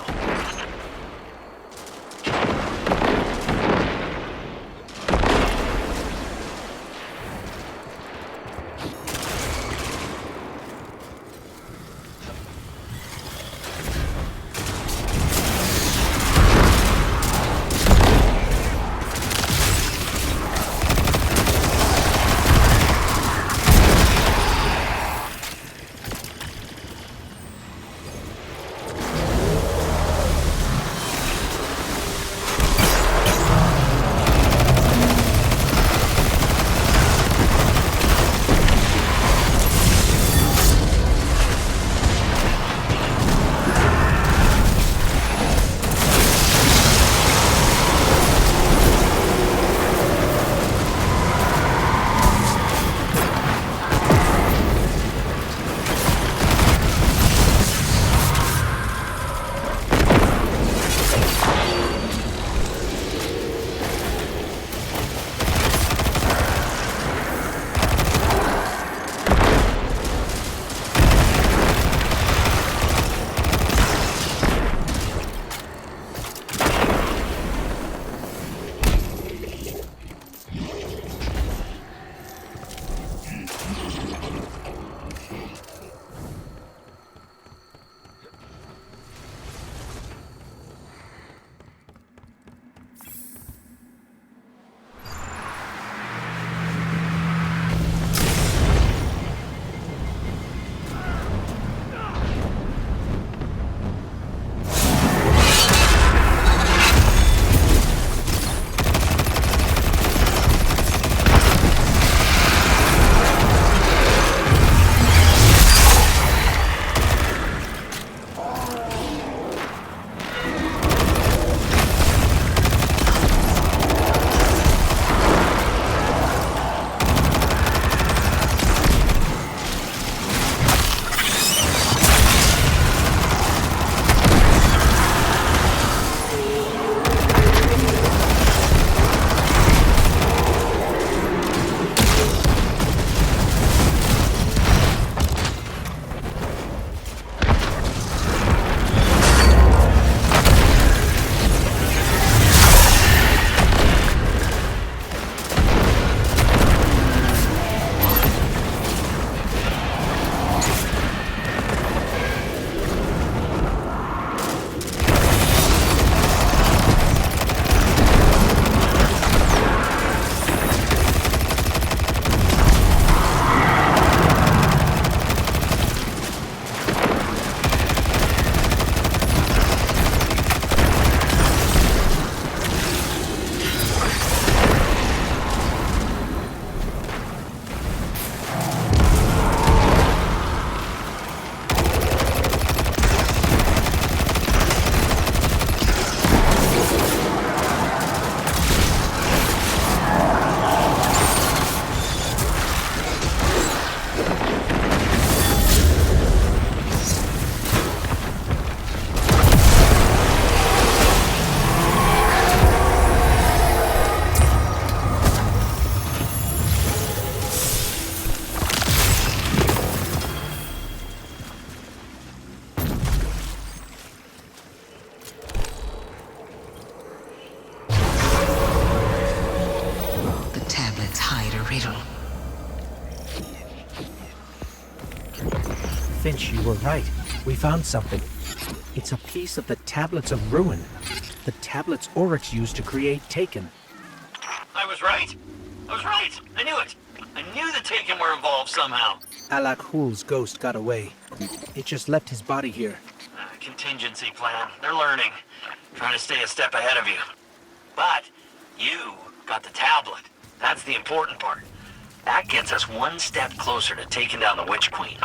tablets hide a riddle. Finch, you were right. We found something. It's a piece of the Tablets of Ruin. The tablets Oryx used to create Taken. I was right. I was right. I knew it. I knew the Taken were involved somehow. Alak Hul's ghost got away. It just left his body here. Contingency plan. They're learning. Trying to stay a step ahead of you. But you got the tablet. That's the important part. That gets us one step closer to taking down the Witch Queen.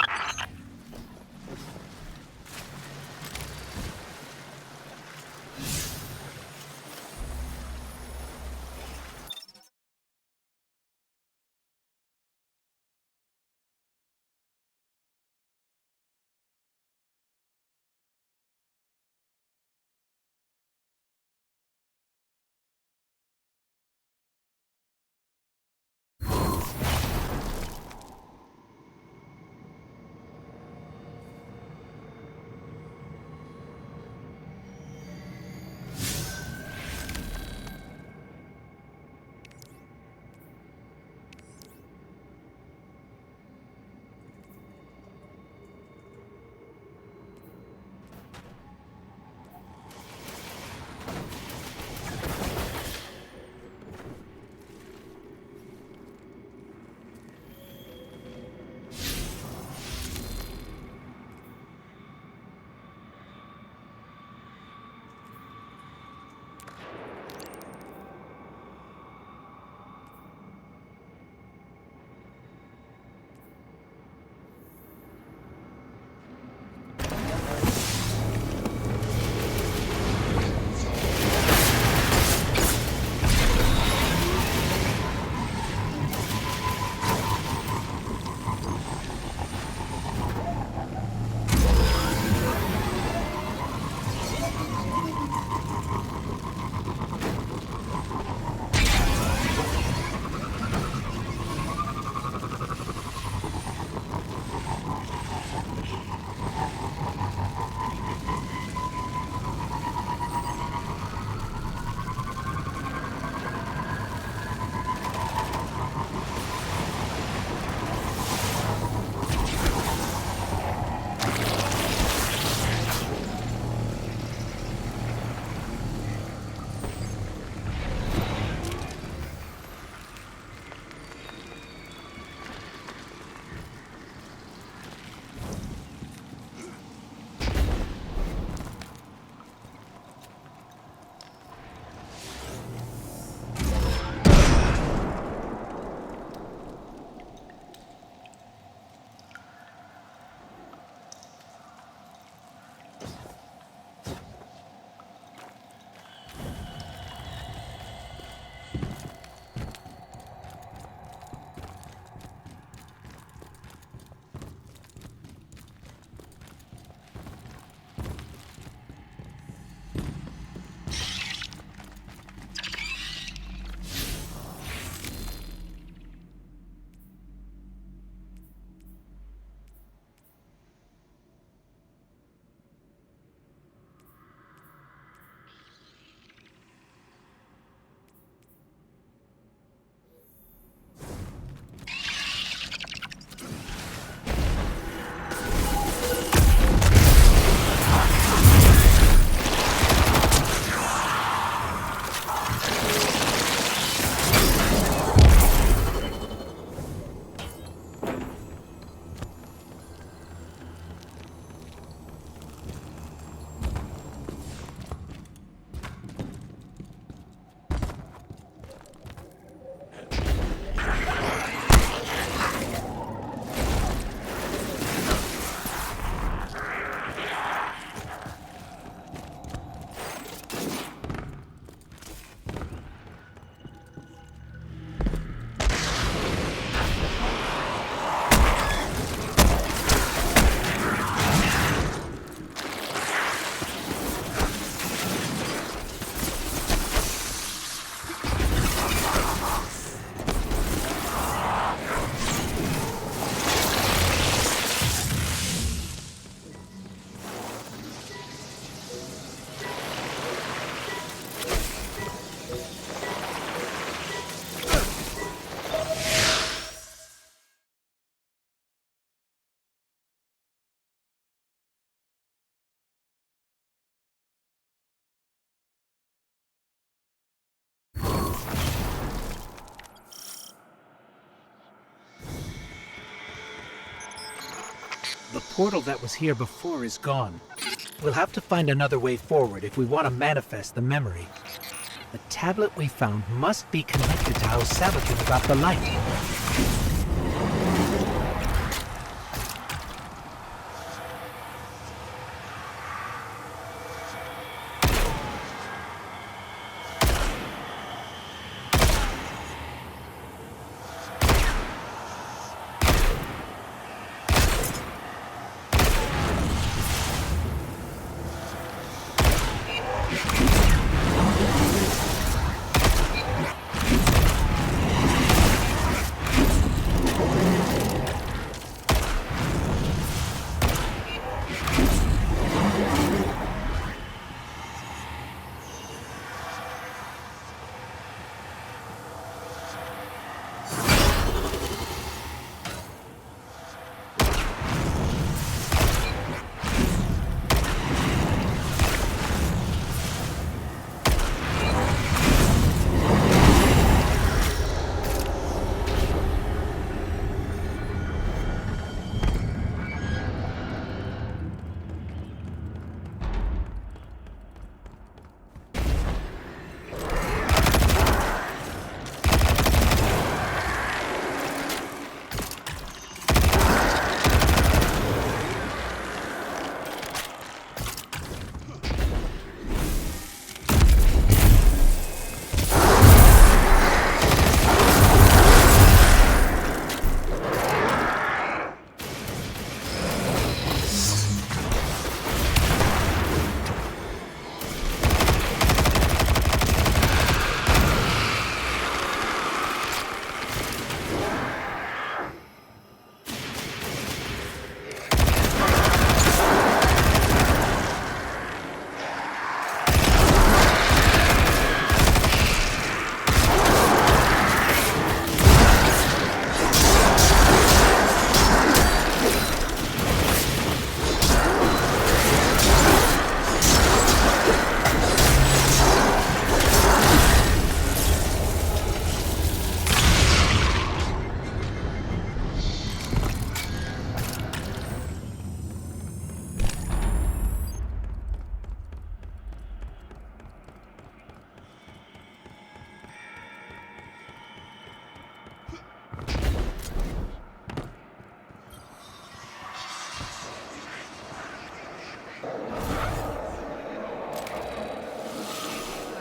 portal that was here before is gone. We'll have to find another way forward if we want to manifest the memory. The tablet we found must be connected to how Savathun got the light.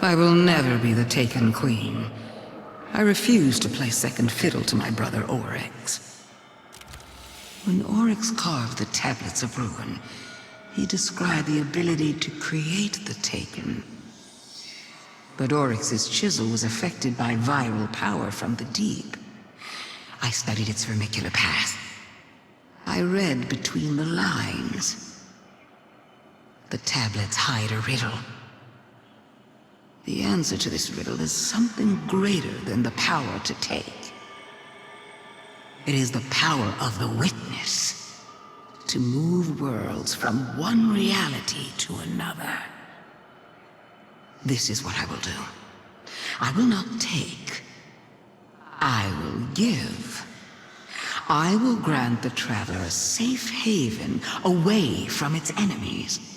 I will never be the Taken Queen. I refuse to play second fiddle to my brother Oryx. When Oryx carved the Tablets of Ruin, he described the ability to create the Taken. But Oryx's chisel was affected by viral power from the deep. I studied its vermicular path. I read between the lines. The tablets hide a riddle. The answer to this riddle is something greater than the power to take. It is the power of the Witness to move worlds from one reality to another. This is what I will do. I will not take. I will give. I will grant the Traveler a safe haven away from its enemies.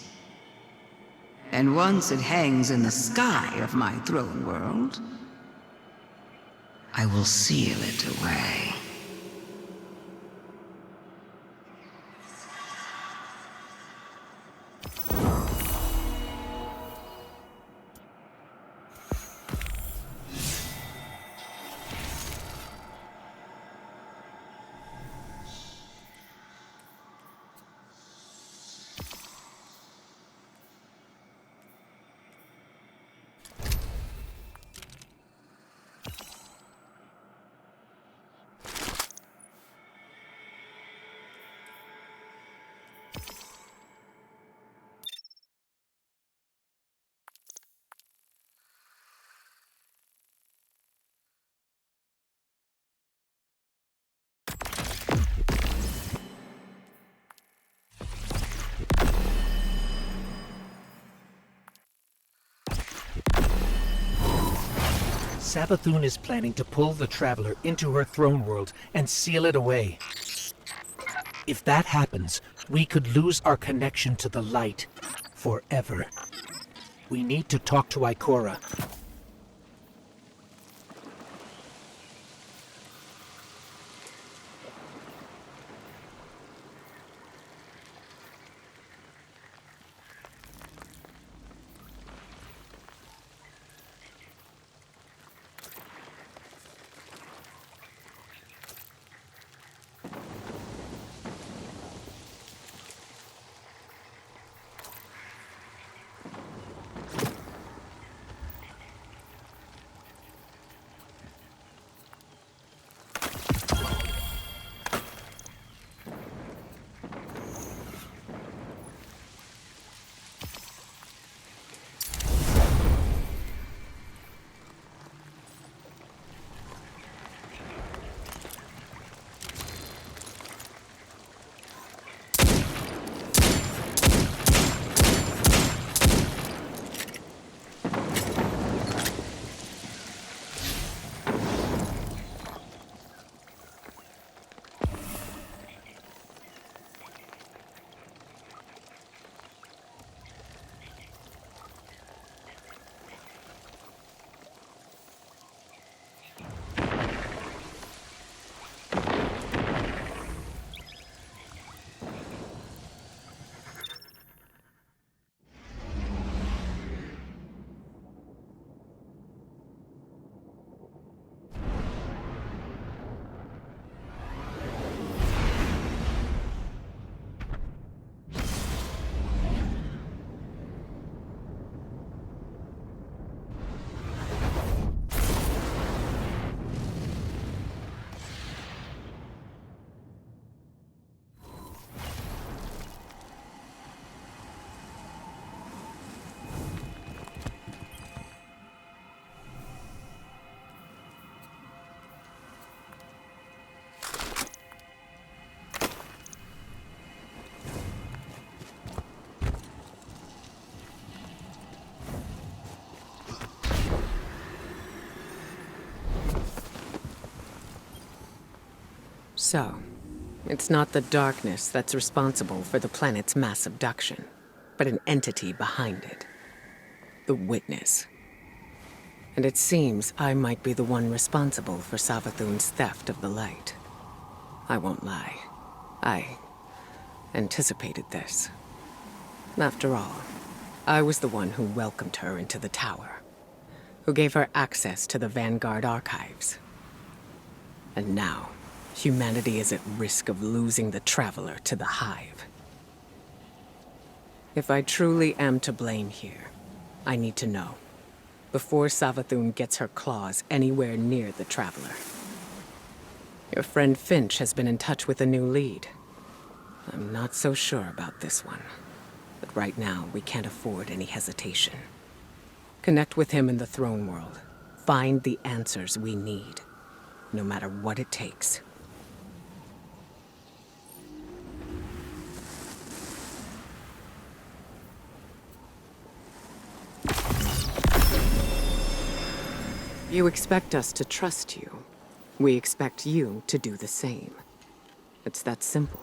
And once it hangs in the sky of my throne world, I will seal it away. Savathun is planning to pull the Traveler into her throne world and seal it away. If that happens, We could lose our connection to the light forever. We need to talk to Ikora. So, it's not the darkness that's responsible for the planet's mass abduction, but an entity behind it. The Witness. And it seems I might be the one responsible for Savathun's theft of the light. I won't lie. I anticipated this. After all, I was the one who welcomed her into the tower, who gave her access to the Vanguard archives. And now, humanity is at risk of losing the Traveler to the Hive. If I truly am to blame here, I need to know, before Savathun gets her claws anywhere near the Traveler. Your friend Finch has been in touch with a new lead. I'm not so sure about this one, but right now we can't afford any hesitation. Connect with him in the Throne World. Find the answers we need, no matter what it takes. You expect us to trust you. We expect you to do the same. It's that simple.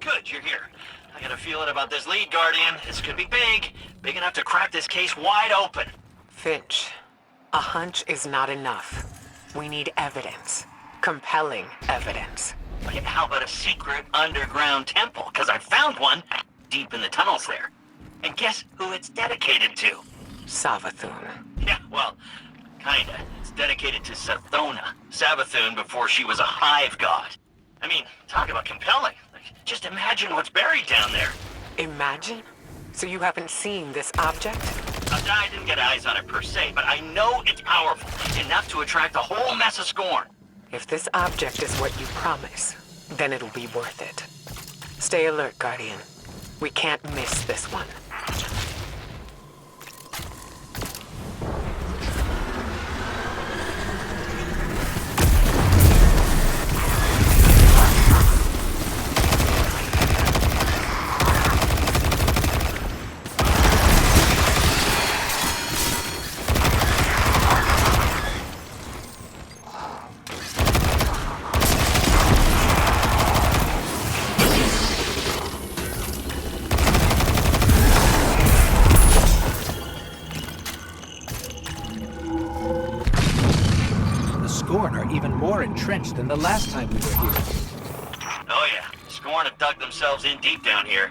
Good, you're here. I got a feeling about this lead, Guardian. This could be big. Big enough to crack this case wide open. Finch, a hunch is not enough. We need evidence. Compelling evidence. Like, how about a secret underground temple? Because I found one deep in the tunnels there. And guess who it's dedicated to? Savathun. Yeah, well, kinda. It's dedicated to Sathona, Savathun before she was a hive god. I mean, talk about compelling. Like, just imagine what's buried down there. Imagine? So you haven't seen this object? I didn't get eyes on it per se, but I know it's powerful. Enough to attract a whole mess of scorn. If this object is what you promise, then it'll be worth it. Stay alert, Guardian. We can't miss this one. Scorn are even more entrenched than the last time we were here. Oh yeah, Scorn have dug themselves in deep down here.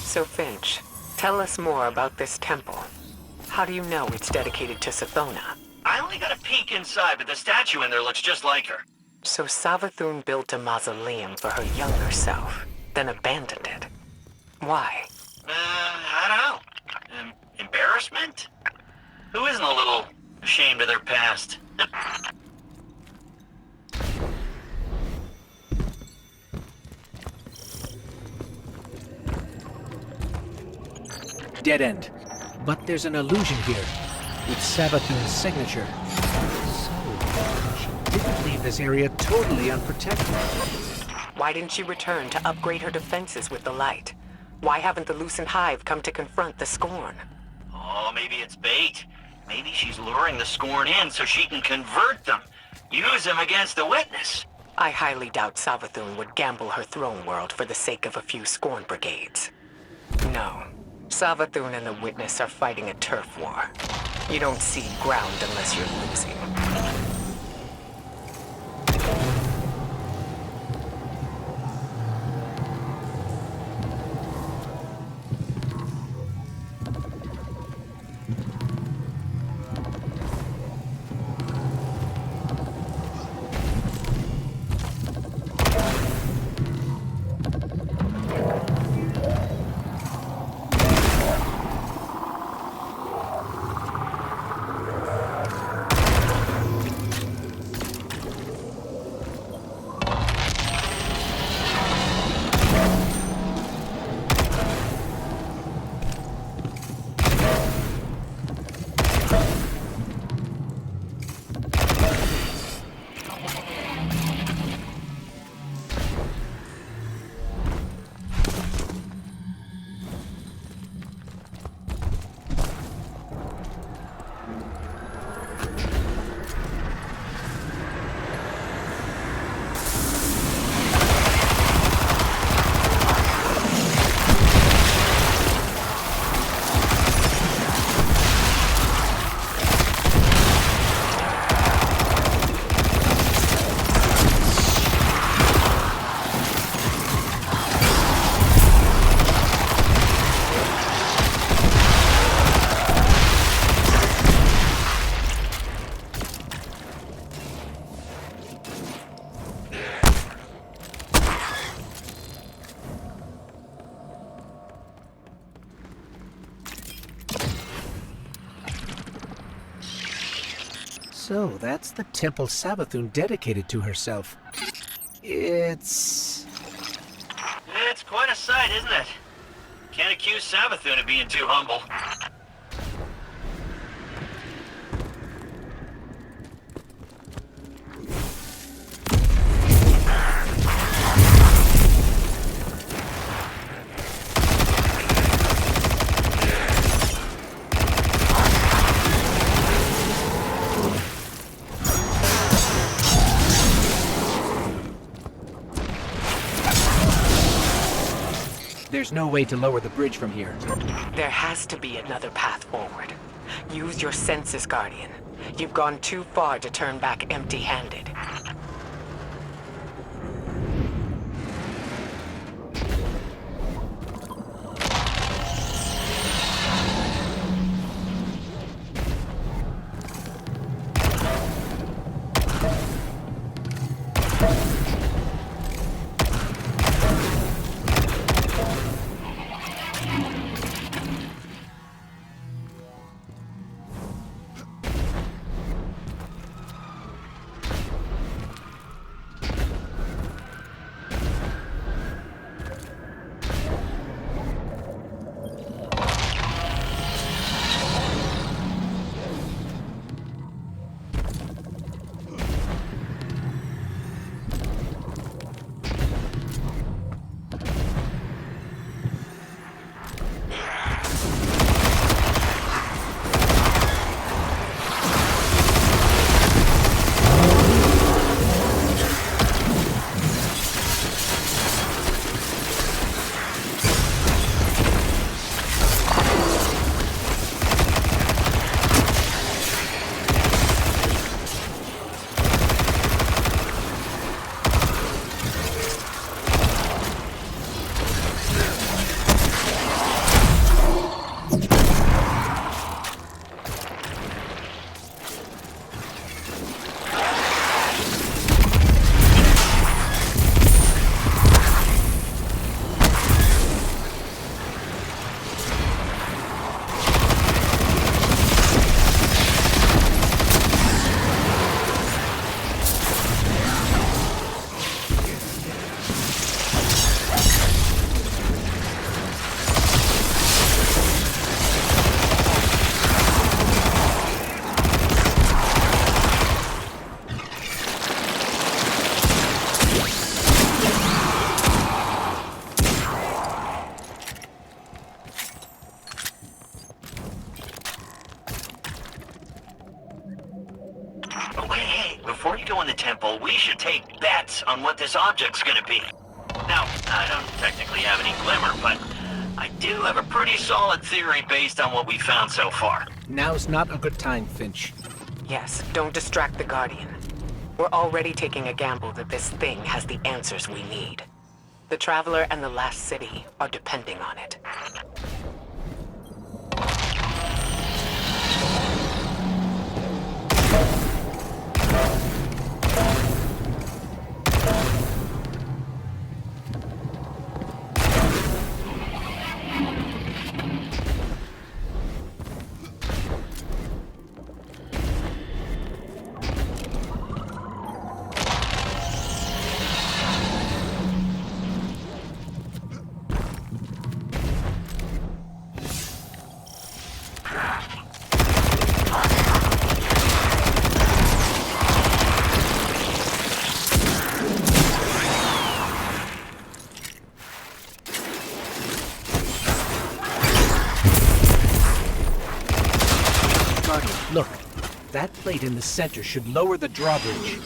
So Finch, tell us more about this temple. How do you know it's dedicated to Sathona? I only got a peek inside, but the statue in there looks just like her. So Savathun built a mausoleum for her younger self, then abandoned it. Why? I don't know. Embarrassment? Who isn't a little ashamed of their past? Dead end. But there's an illusion here, with Savathun's signature. So, she didn't leave this area totally unprotected. Why didn't she return to upgrade her defenses with the light? Why haven't the Lucent Hive come to confront the Scorn? Oh, maybe it's bait. Maybe she's luring the Scorn in so she can convert them. Use them against the witness. I highly doubt Savathun would gamble her throne world for the sake of a few Scorn brigades. No. Savathun and the witness are fighting a turf war. You don't cede ground unless you're losing. So, that's the temple Savathun dedicated to herself. It's quite a sight, isn't it? Can't accuse Savathun of being too humble. There's no way to lower the bridge from here. There has to be another path forward. Use your senses, Guardian. You've gone too far to turn back empty-handed. the temple, we should take bets on what this object's gonna be. Now, I don't technically have any glimmer, but I do have a pretty solid theory based on what we found so far. Now's not a good time, Finch. Yes, don't distract the Guardian. We're already taking a gamble that this thing has the answers we need. The Traveler and the Last City are depending on it. Look, that plate in the center should lower the drawbridge.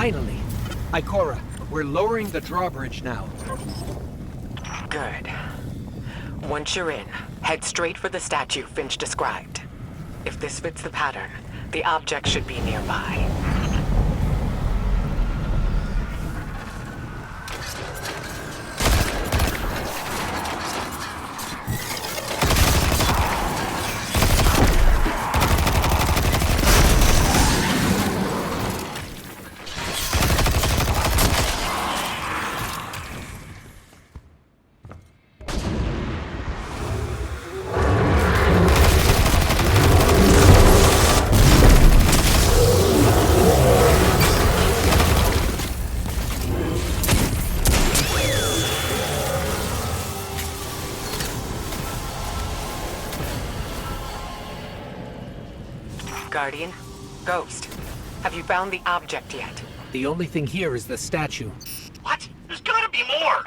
Finally! Ikora, we're lowering the drawbridge now. Good. Once you're in, head straight for the statue Finch described. If this fits the pattern, the object should be nearby. Guardian? Ghost? Have you found the object yet? The only thing here is the statue. What? There's gotta be more!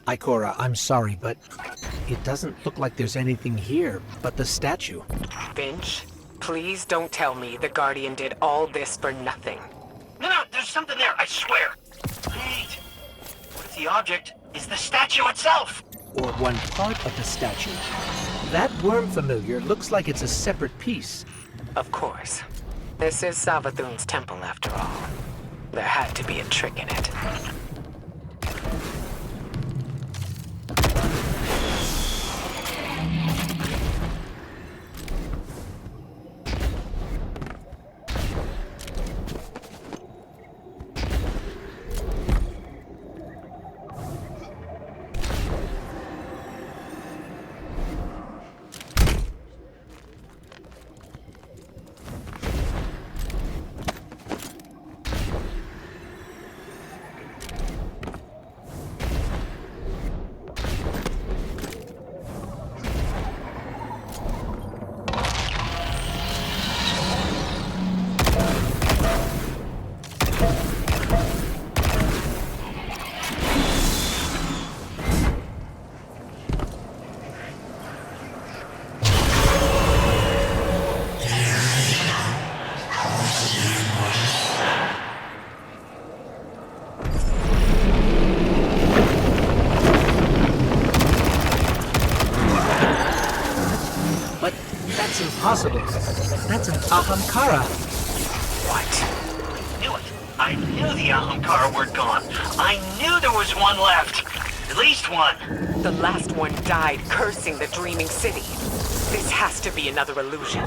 Ikora, I'm sorry, but it doesn't look like there's anything here but the statue. Finch, please don't tell me the Guardian did all this for nothing. No, there's something there, I swear. Wait. What if the object is the statue itself? Or one part of the statue. That worm familiar looks like it's a separate piece. Of course. This is Savathun's temple after all. There had to be a trick in it. That's impossible. That's an Ahamkara. What? I knew it. I knew the Ahamkara were gone. I knew there was one left. At least one. The last one died cursing the Dreaming City. This has to be another illusion.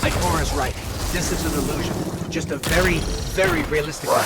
Ikora's right. This is an illusion. Just a very, very realistic one.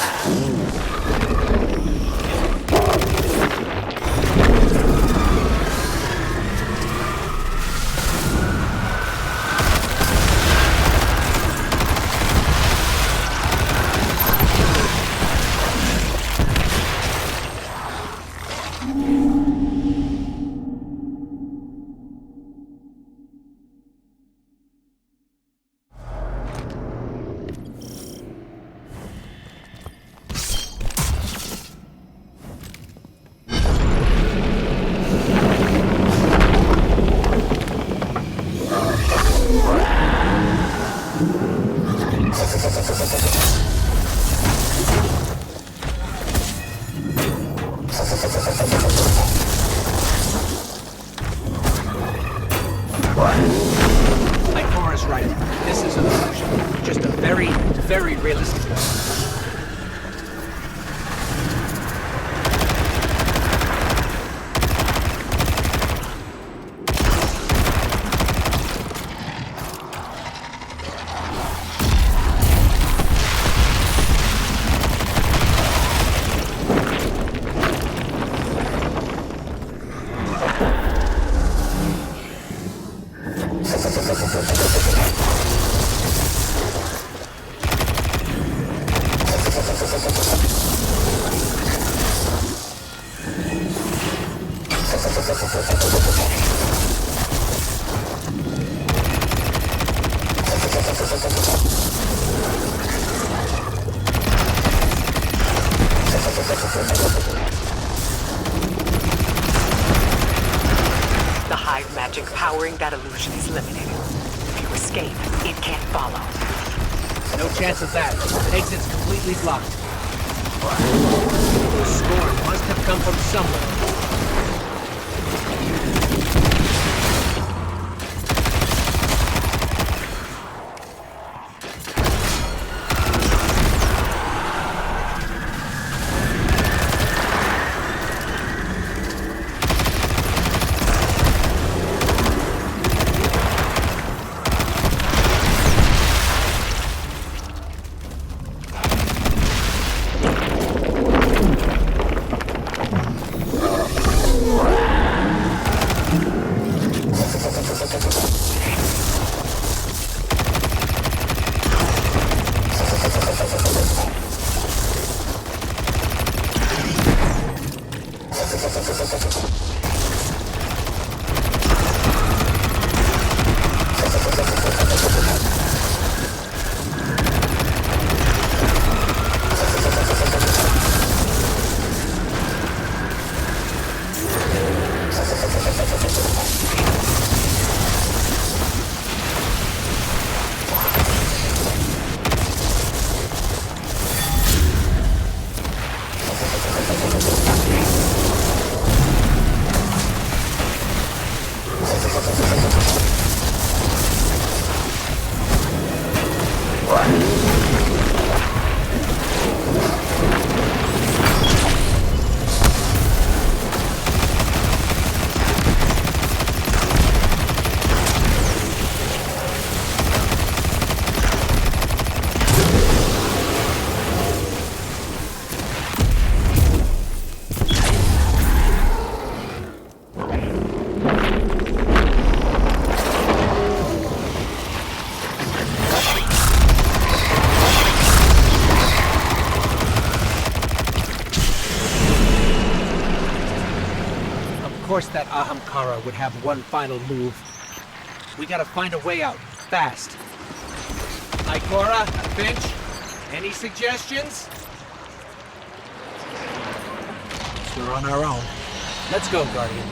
Ikora's right. This is an illusion. Just a very, very realistic one. The hive magic powering that illusion is limited. If you escape, it can't follow. No chance of that. Exit's completely blocked. The scorn must have come from somewhere. Of course that Ahamkara would have one final move. We gotta find a way out, fast. Ikora, Finch, any suggestions? Guess we're on our own. Let's go, Guardian.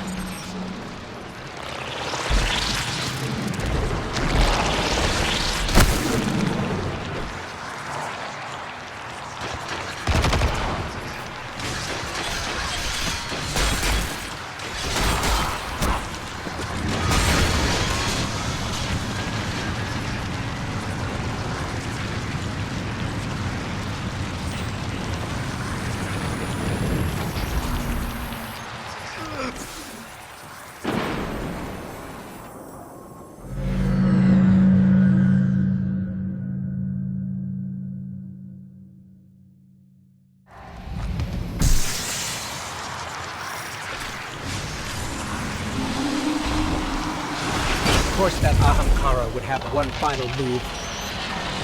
Of course that Ahamkara would have one final move.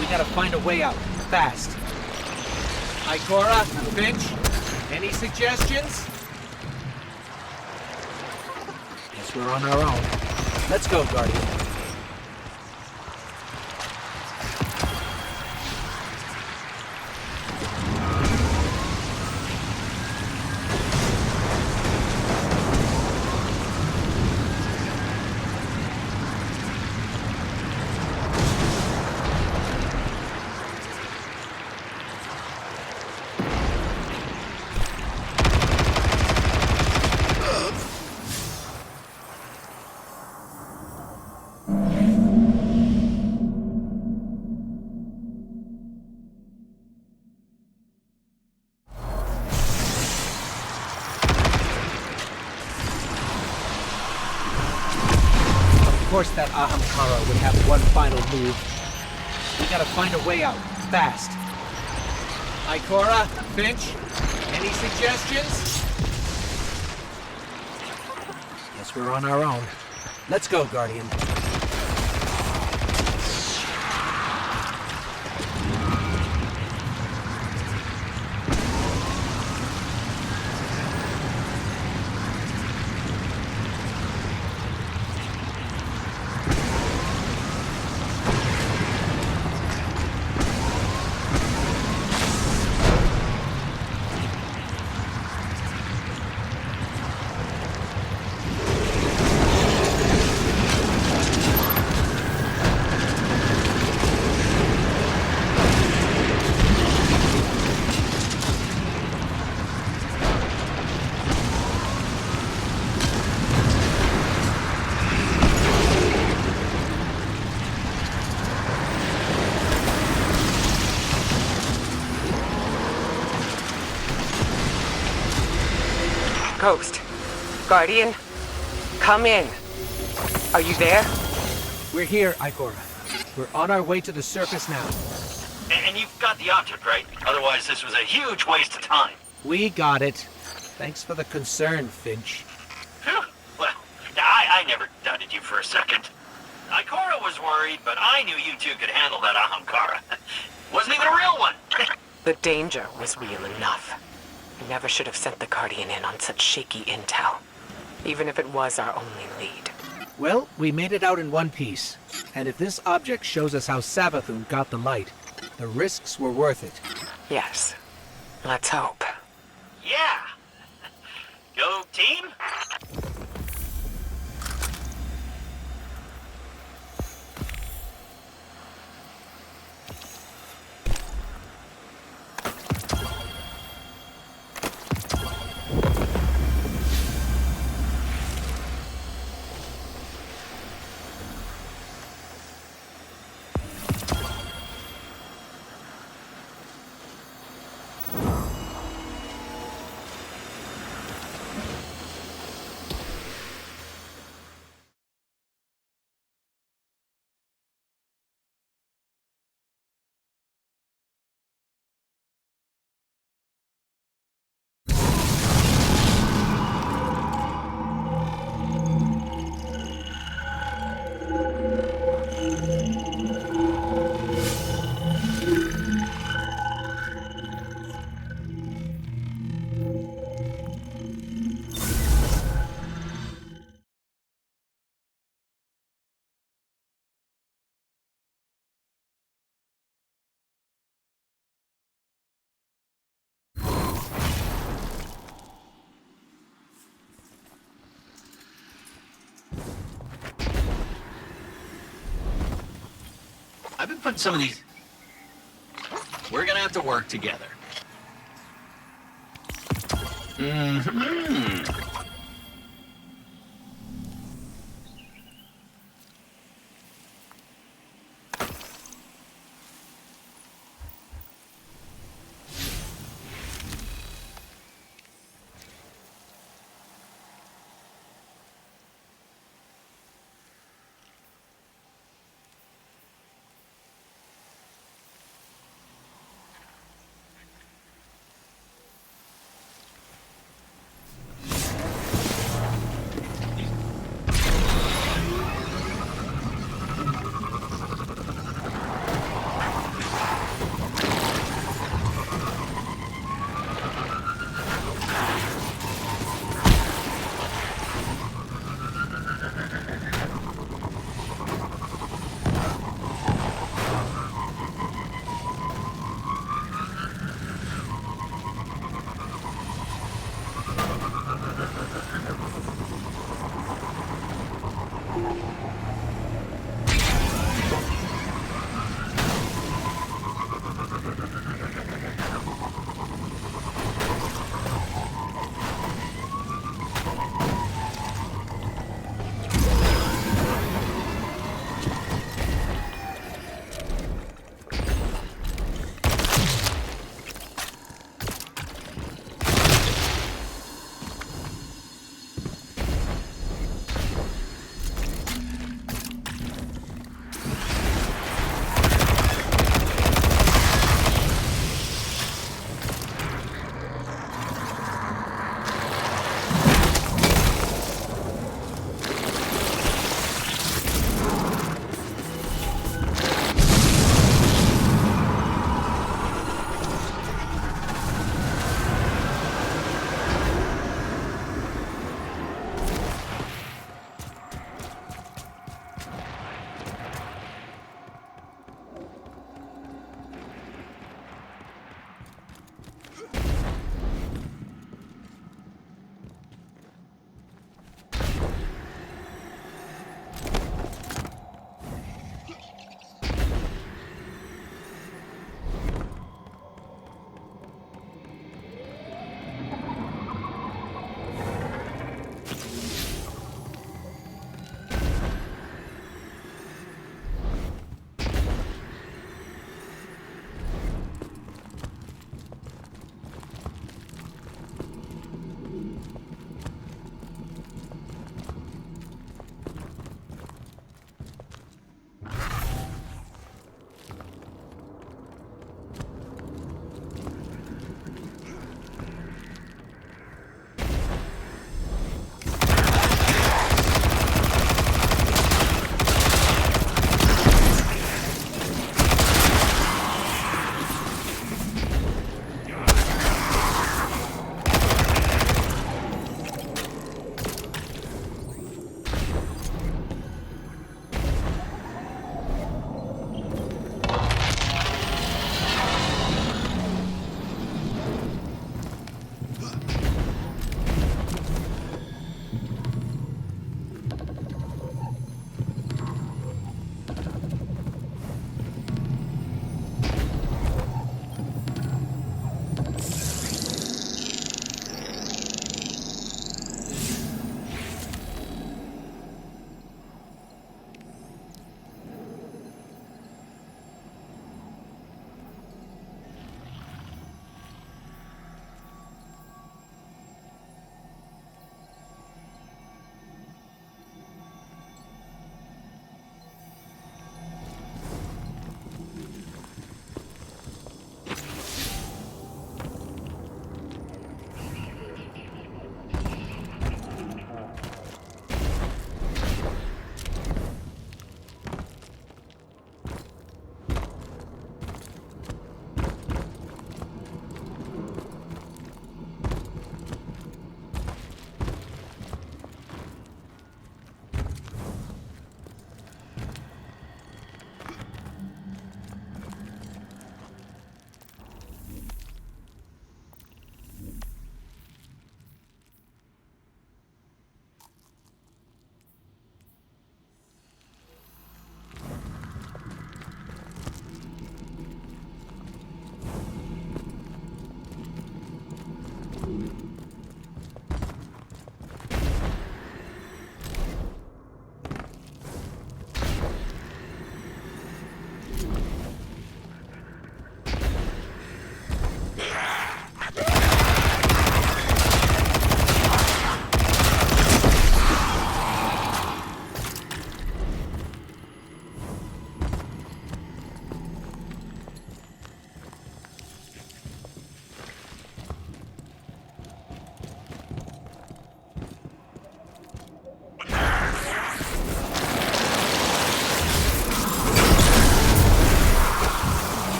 We gotta find a way out, fast. Ikora, Finch, any suggestions? Guess we're on our own. Let's go, Guardian. Of course that Ahamkara would have one final move. We gotta find a way out, fast. Ikora, Finch, any suggestions? Guess we're on our own. Let's go, Guardian. Ghost. Guardian. Come in. Are you there? We're here, Ikora. We're on our way to the surface now. And you've got the object, right? Otherwise, this was a huge waste of time. We got it. Thanks for the concern, Finch. Phew. Well, I never doubted you for a second. Ikora was worried, but I knew you two could handle that Ahamkara. Wasn't even a real one. The danger was real enough. We never should have sent the Guardian in on such shaky intel, even if it was our only lead. Well, we made it out in one piece. And if this object shows us how Savathun got the light, the risks were worth it. Yes. Let's hope. Yeah. Go team. I've been putting some of these... We're gonna have to work together. Mm-hmm.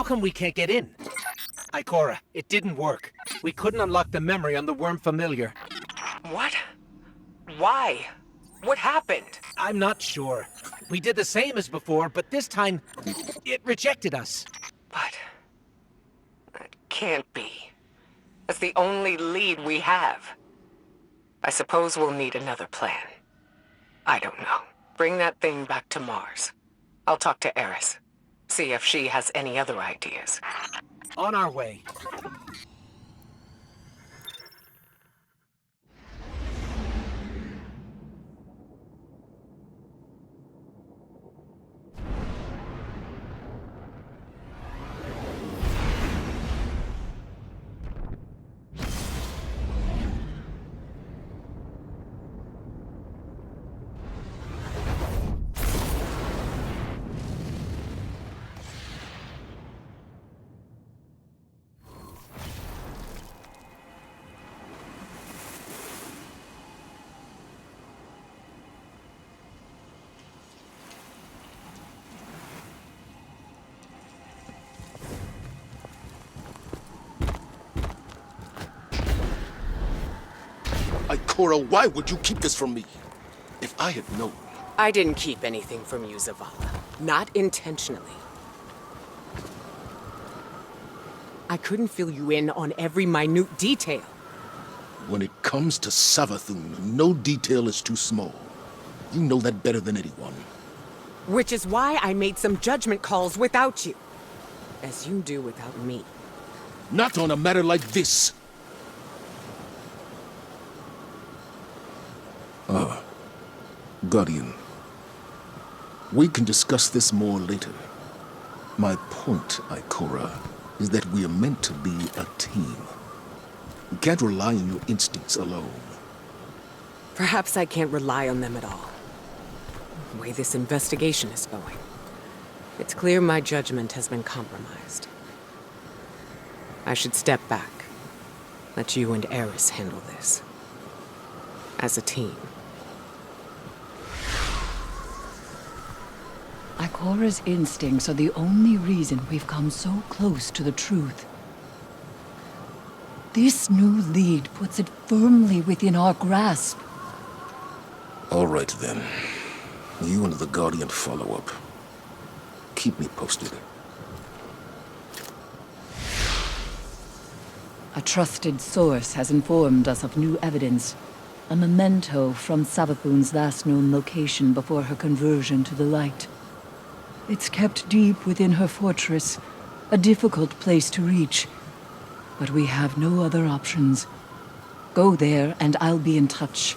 come we can't get in? Ikora, it didn't work. We couldn't unlock the memory on the worm familiar. What? Why? What happened? I'm not sure. We did the same as before, but this time, it rejected us. But... that can't be. That's the only lead we have. I suppose we'll need another plan. I don't know. Bring that thing back to Mars. I'll talk to Eris. See if she has any other ideas. On our way. Ikora, why would you keep this from me? If I had known... I didn't keep anything from you, Zavala. Not intentionally. I couldn't fill you in on every minute detail. When it comes to Savathun, no detail is too small. You know that better than anyone. Which is why I made some judgment calls without you. As you do without me. Not on a matter like this. Guardian. We can discuss this more later. My point, Ikora, is that we are meant to be a team. You can't rely on your instincts alone. Perhaps I can't rely on them at all. The way this investigation is going. It's clear my judgment has been compromised. I should step back. Let you and Eris handle this. As a team. Ikora's instincts are the only reason we've come so close to the truth. This new lead puts it firmly within our grasp. All right, then. You and the Guardian follow up. Keep me posted. A trusted source has informed us of new evidence. A memento from Savathun's last known location before her conversion to the light. It's kept deep within her fortress, a difficult place to reach. But we have no other options. Go there and I'll be in touch.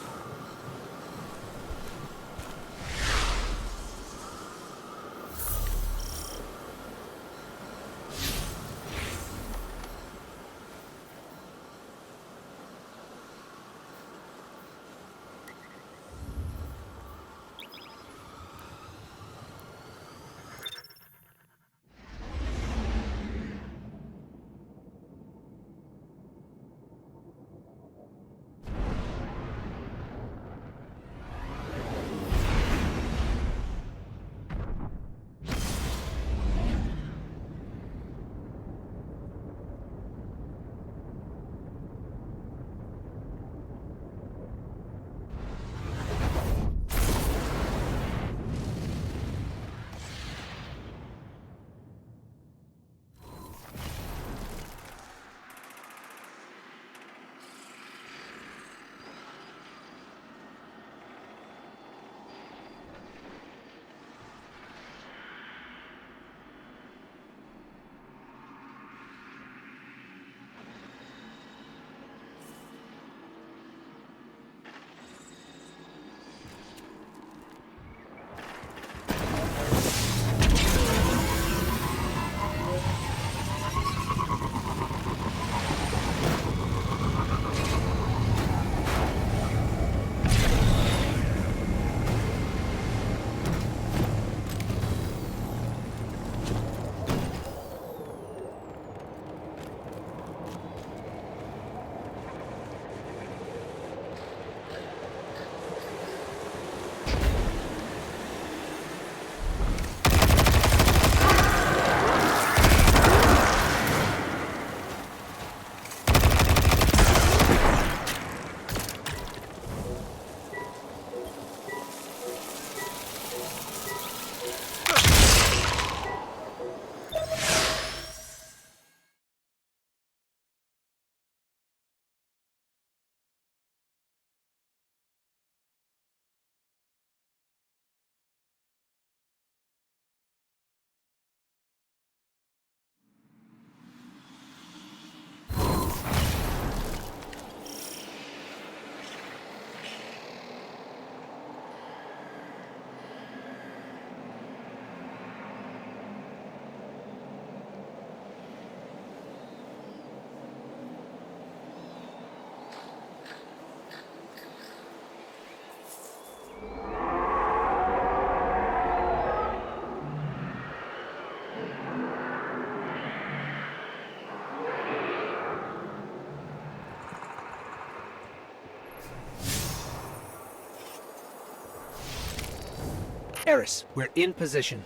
Eris, we're in position.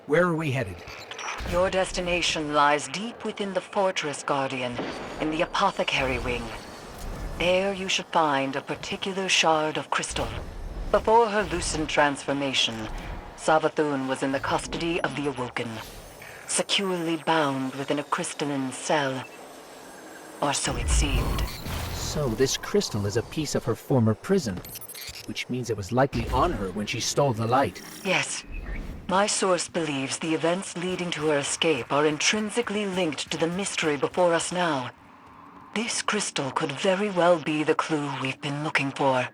Where are we headed? Your destination lies deep within the fortress, Guardian, in the Apothecary Wing. There you should find a particular shard of crystal. Before her lucent transformation, Savathun was in the custody of the Awoken, securely bound within a crystalline cell. Or so it seemed. So this crystal is a piece of her former prison, which means it was likely on her when she stole the light. Yes. My source believes the events leading to her escape are intrinsically linked to the mystery before us now. This crystal could very well be the clue we've been looking for.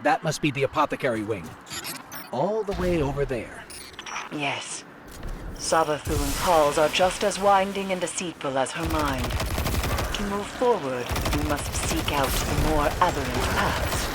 That must be the Apothecary Wing. All the way over there. Yes. Savathun's halls are just as winding and deceitful as her mind. To move forward, we must seek out the more aberrant paths.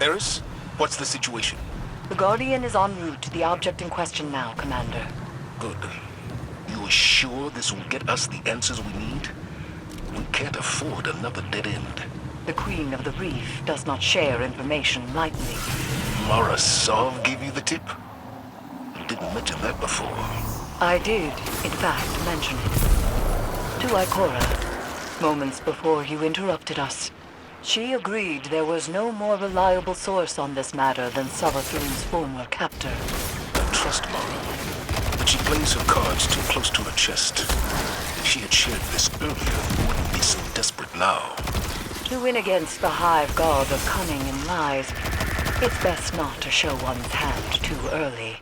Eris, what's the situation? The Guardian is en route to the object in question now, Commander. Good. You are sure this will get us the answers we need? We can't afford another dead end. The Queen of the Reef does not share information lightly. Mara Sov gave you the tip? You didn't mention that before. I did, in fact, mention it. To Ikora, moments before you interrupted us. She agreed there was no more reliable source on this matter than Savathun's former captor. I trust Mara, but she plays her cards too close to her chest. If she had shared this earlier, we wouldn't be so desperate now. To win against the hive god of cunning and lies, it's best not to show one's hand too early.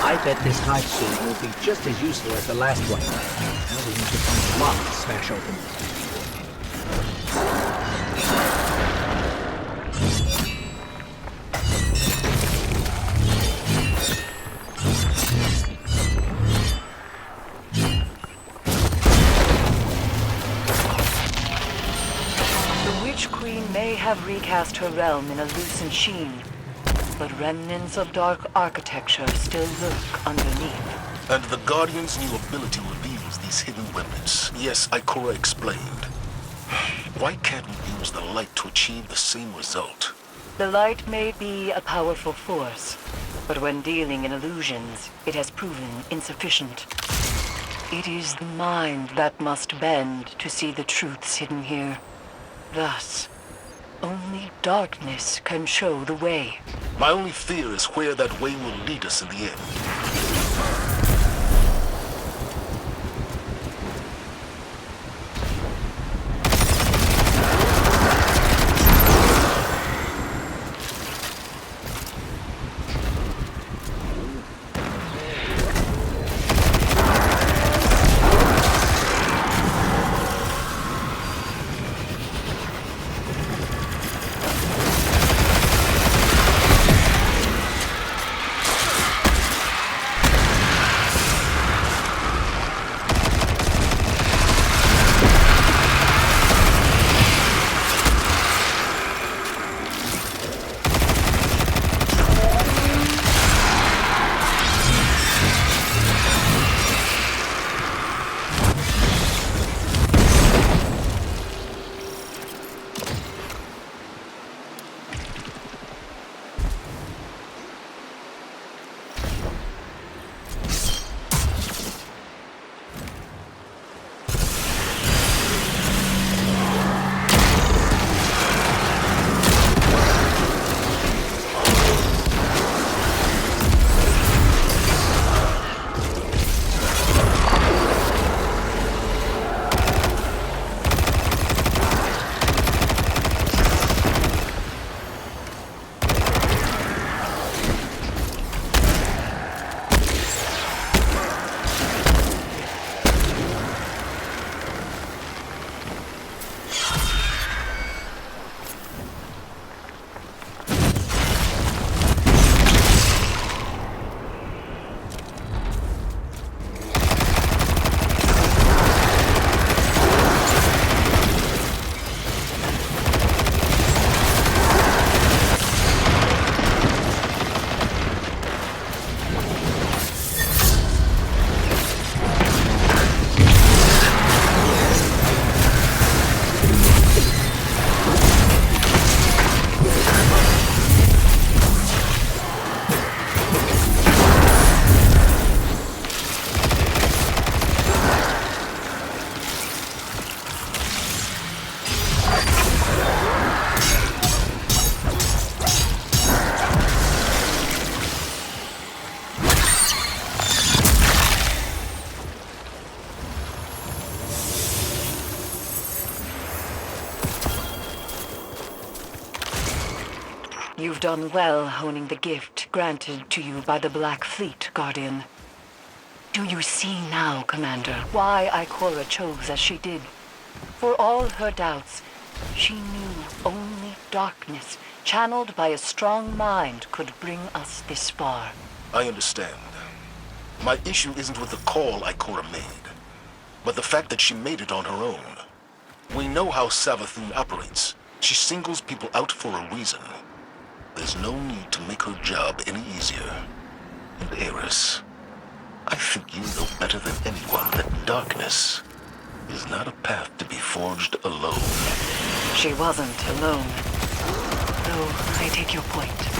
I bet this hive suit will be just as useful as the last one. Now we need to find a lock to smash open. The Witch Queen may have recast her realm in a lucent sheen, but remnants of dark architecture still lurk underneath. And the Guardian's new ability reveals these hidden remnants. Yes, Ikora explained. Why can't we use the light to achieve the same result? The light may be a powerful force, but when dealing in illusions, it has proven insufficient. It is the mind that must bend to see the truths hidden here. Thus, only darkness can show the way. My only fear is where that way will lead us in the end. You've done well honing the gift granted to you by the Black Fleet, Guardian. Do you see now, Commander, why Ikora chose as she did? For all her doubts, she knew only darkness, channeled by a strong mind, could bring us this far. I understand. My issue isn't with the call Ikora made, but the fact that she made it on her own. We know how Savathun operates. She singles people out for a reason. There's no need to make her job any easier. And Eris, I think you know better than anyone that darkness is not a path to be forged alone. She wasn't alone. Though I take your point.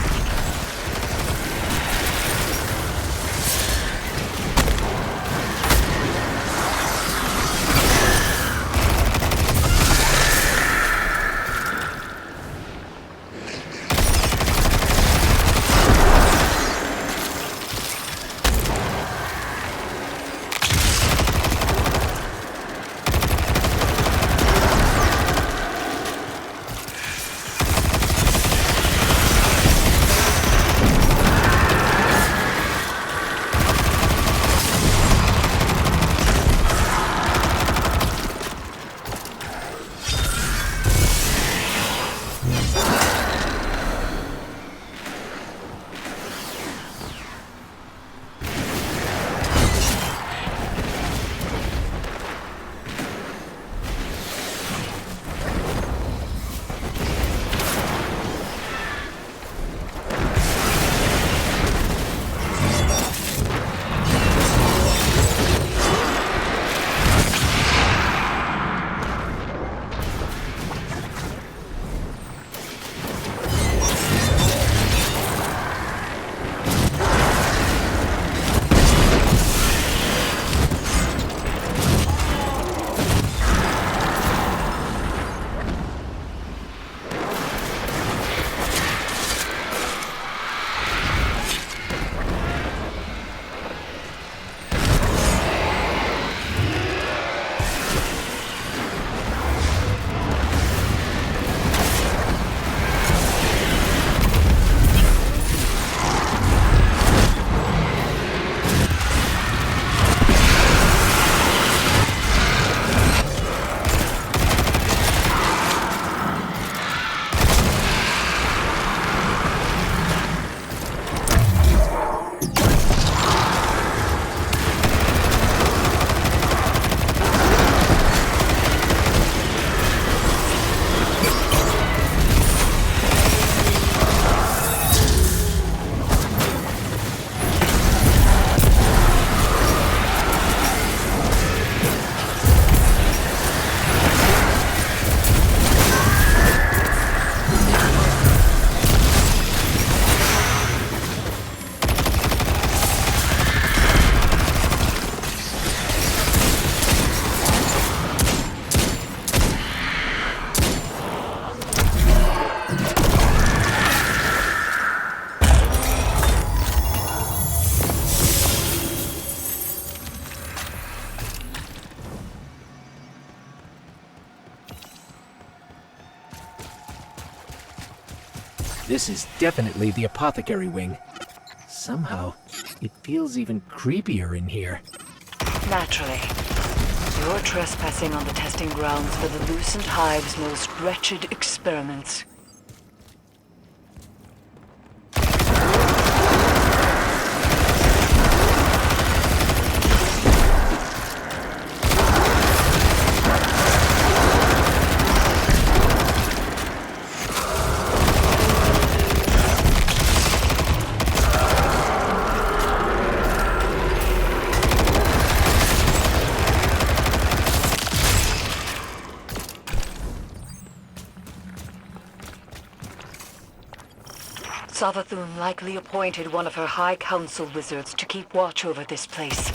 This is definitely the apothecary wing. Somehow, it feels even creepier in here. Naturally. You're trespassing on the testing grounds for the Lucent Hive's most wretched experiments. Savathun likely appointed one of her High Council wizards to keep watch over this place.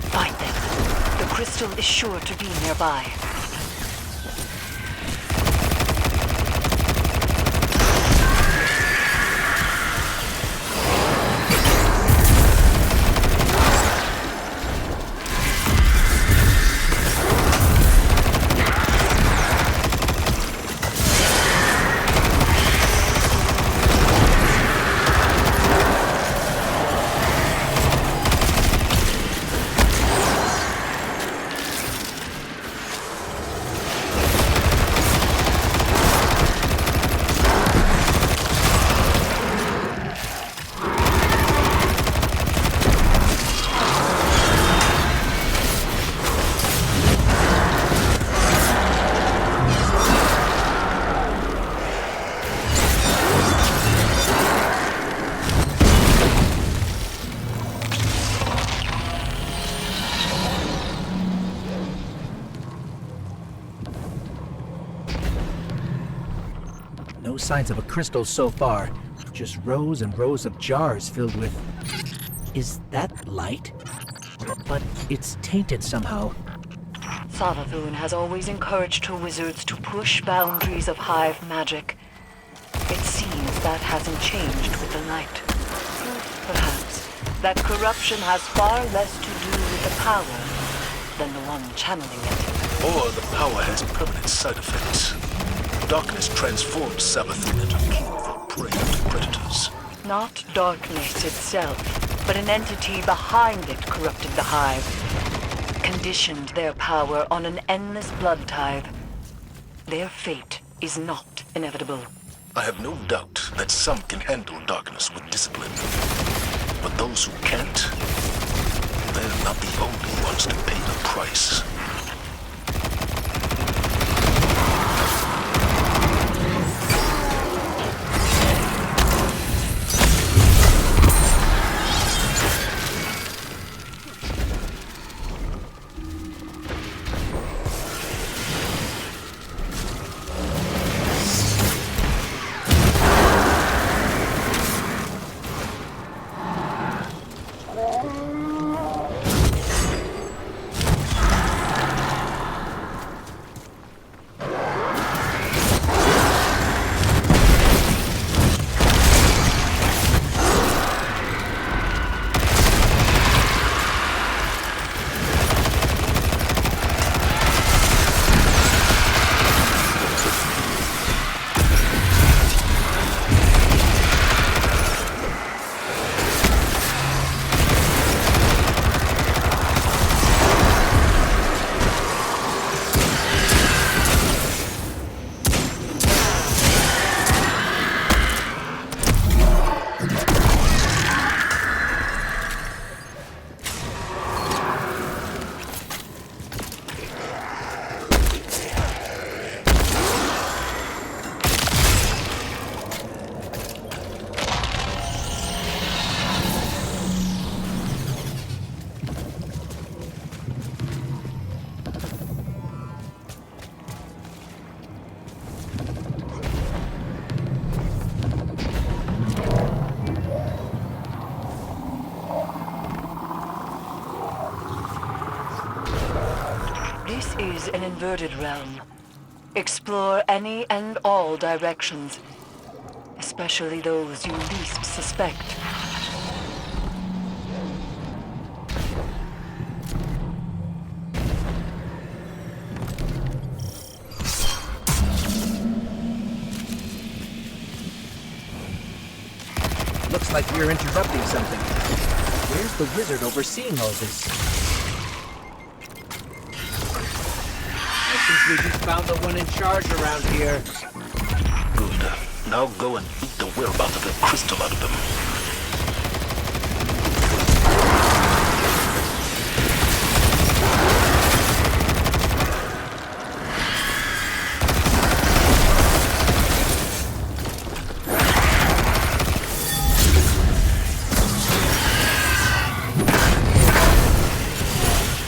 Find them. The crystal is sure to be nearby. No signs of a crystal so far. Just rows and rows of jars filled with... Is that light? But it's tainted somehow. Savathun has always encouraged her wizards to push boundaries of hive magic. It seems that hasn't changed with the light. Perhaps that corruption has far less to do with the power than the one channeling it. Or the power has permanent side effects. Darkness transforms Savathun into food for prey to predators. Not darkness itself, but an entity behind it corrupted the hive. Conditioned their power on an endless blood tithe. Their fate is not inevitable. I have no doubt that some can handle darkness with discipline. But those who can't, they're not the only ones to pay the price. This is an inverted realm. Explore any and all directions, especially those you least suspect. Looks like we're interrupting something. Where's the wizard overseeing all this? I think we just found the one in charge around here. Good. Now go and beat the whereabouts of the crystal out of them.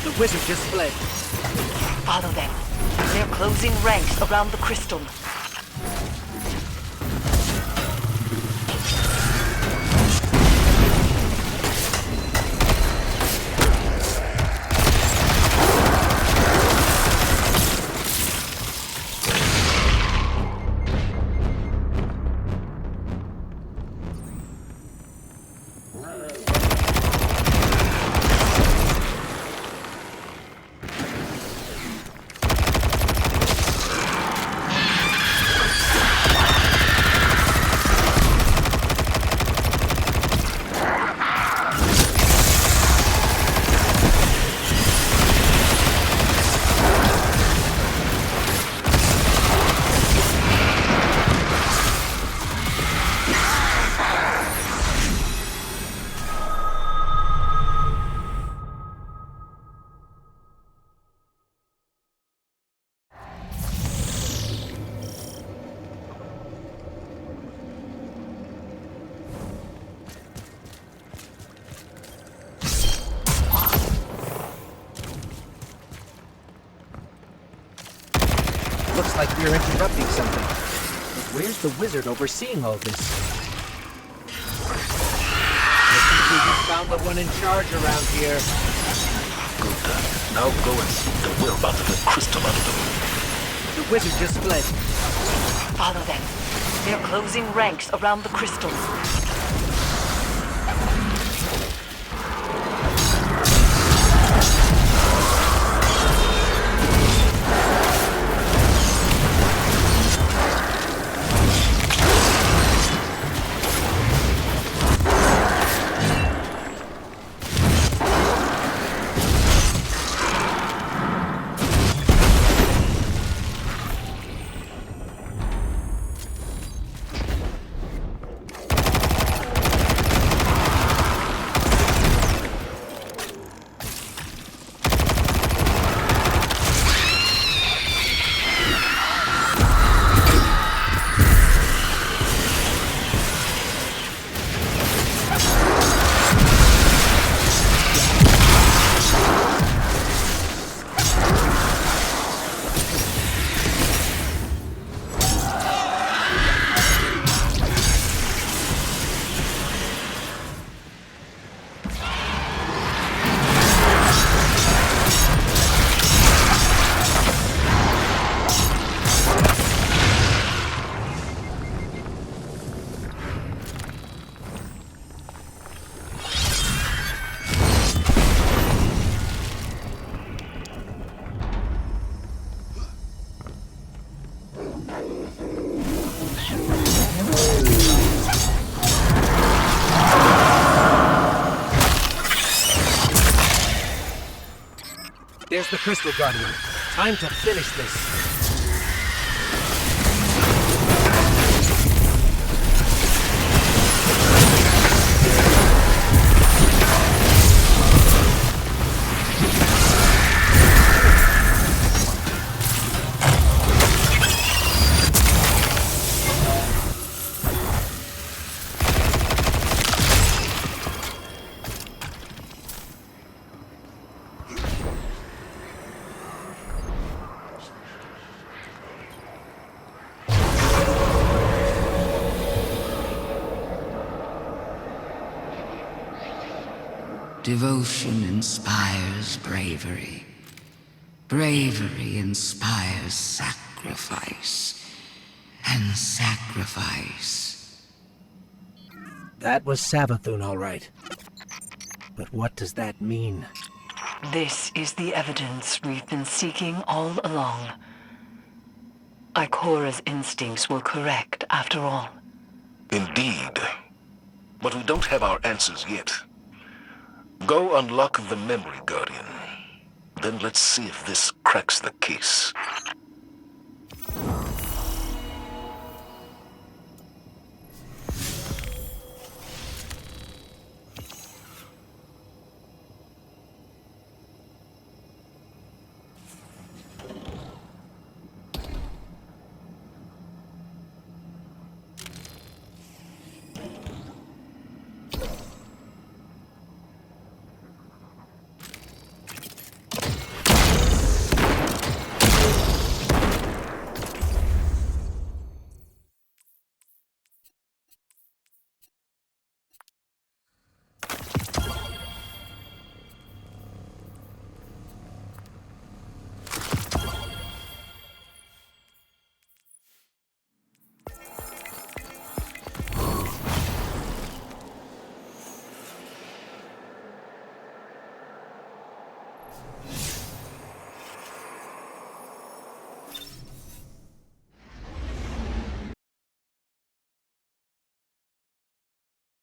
The wizard just fled. Follow them. They're closing ranks around the crystal. Looks like we're interrupting something. Where's the wizard overseeing all this? I think we just found the one in charge around here. Good. Now go and see the whereabouts of the crystal out of them. The wizard just fled. Follow them. They're closing ranks around the crystals. There's the Crystal Guardian. Time to finish this. Devotion inspires bravery. Bravery inspires sacrifice. And sacrifice. That was Savathun, all right. But what does that mean? This is the evidence we've been seeking all along. Ikora's instincts were correct, after all. Indeed. But we don't have our answers yet. Go unlock the Memory Guardian. Then let's see if this cracks the case.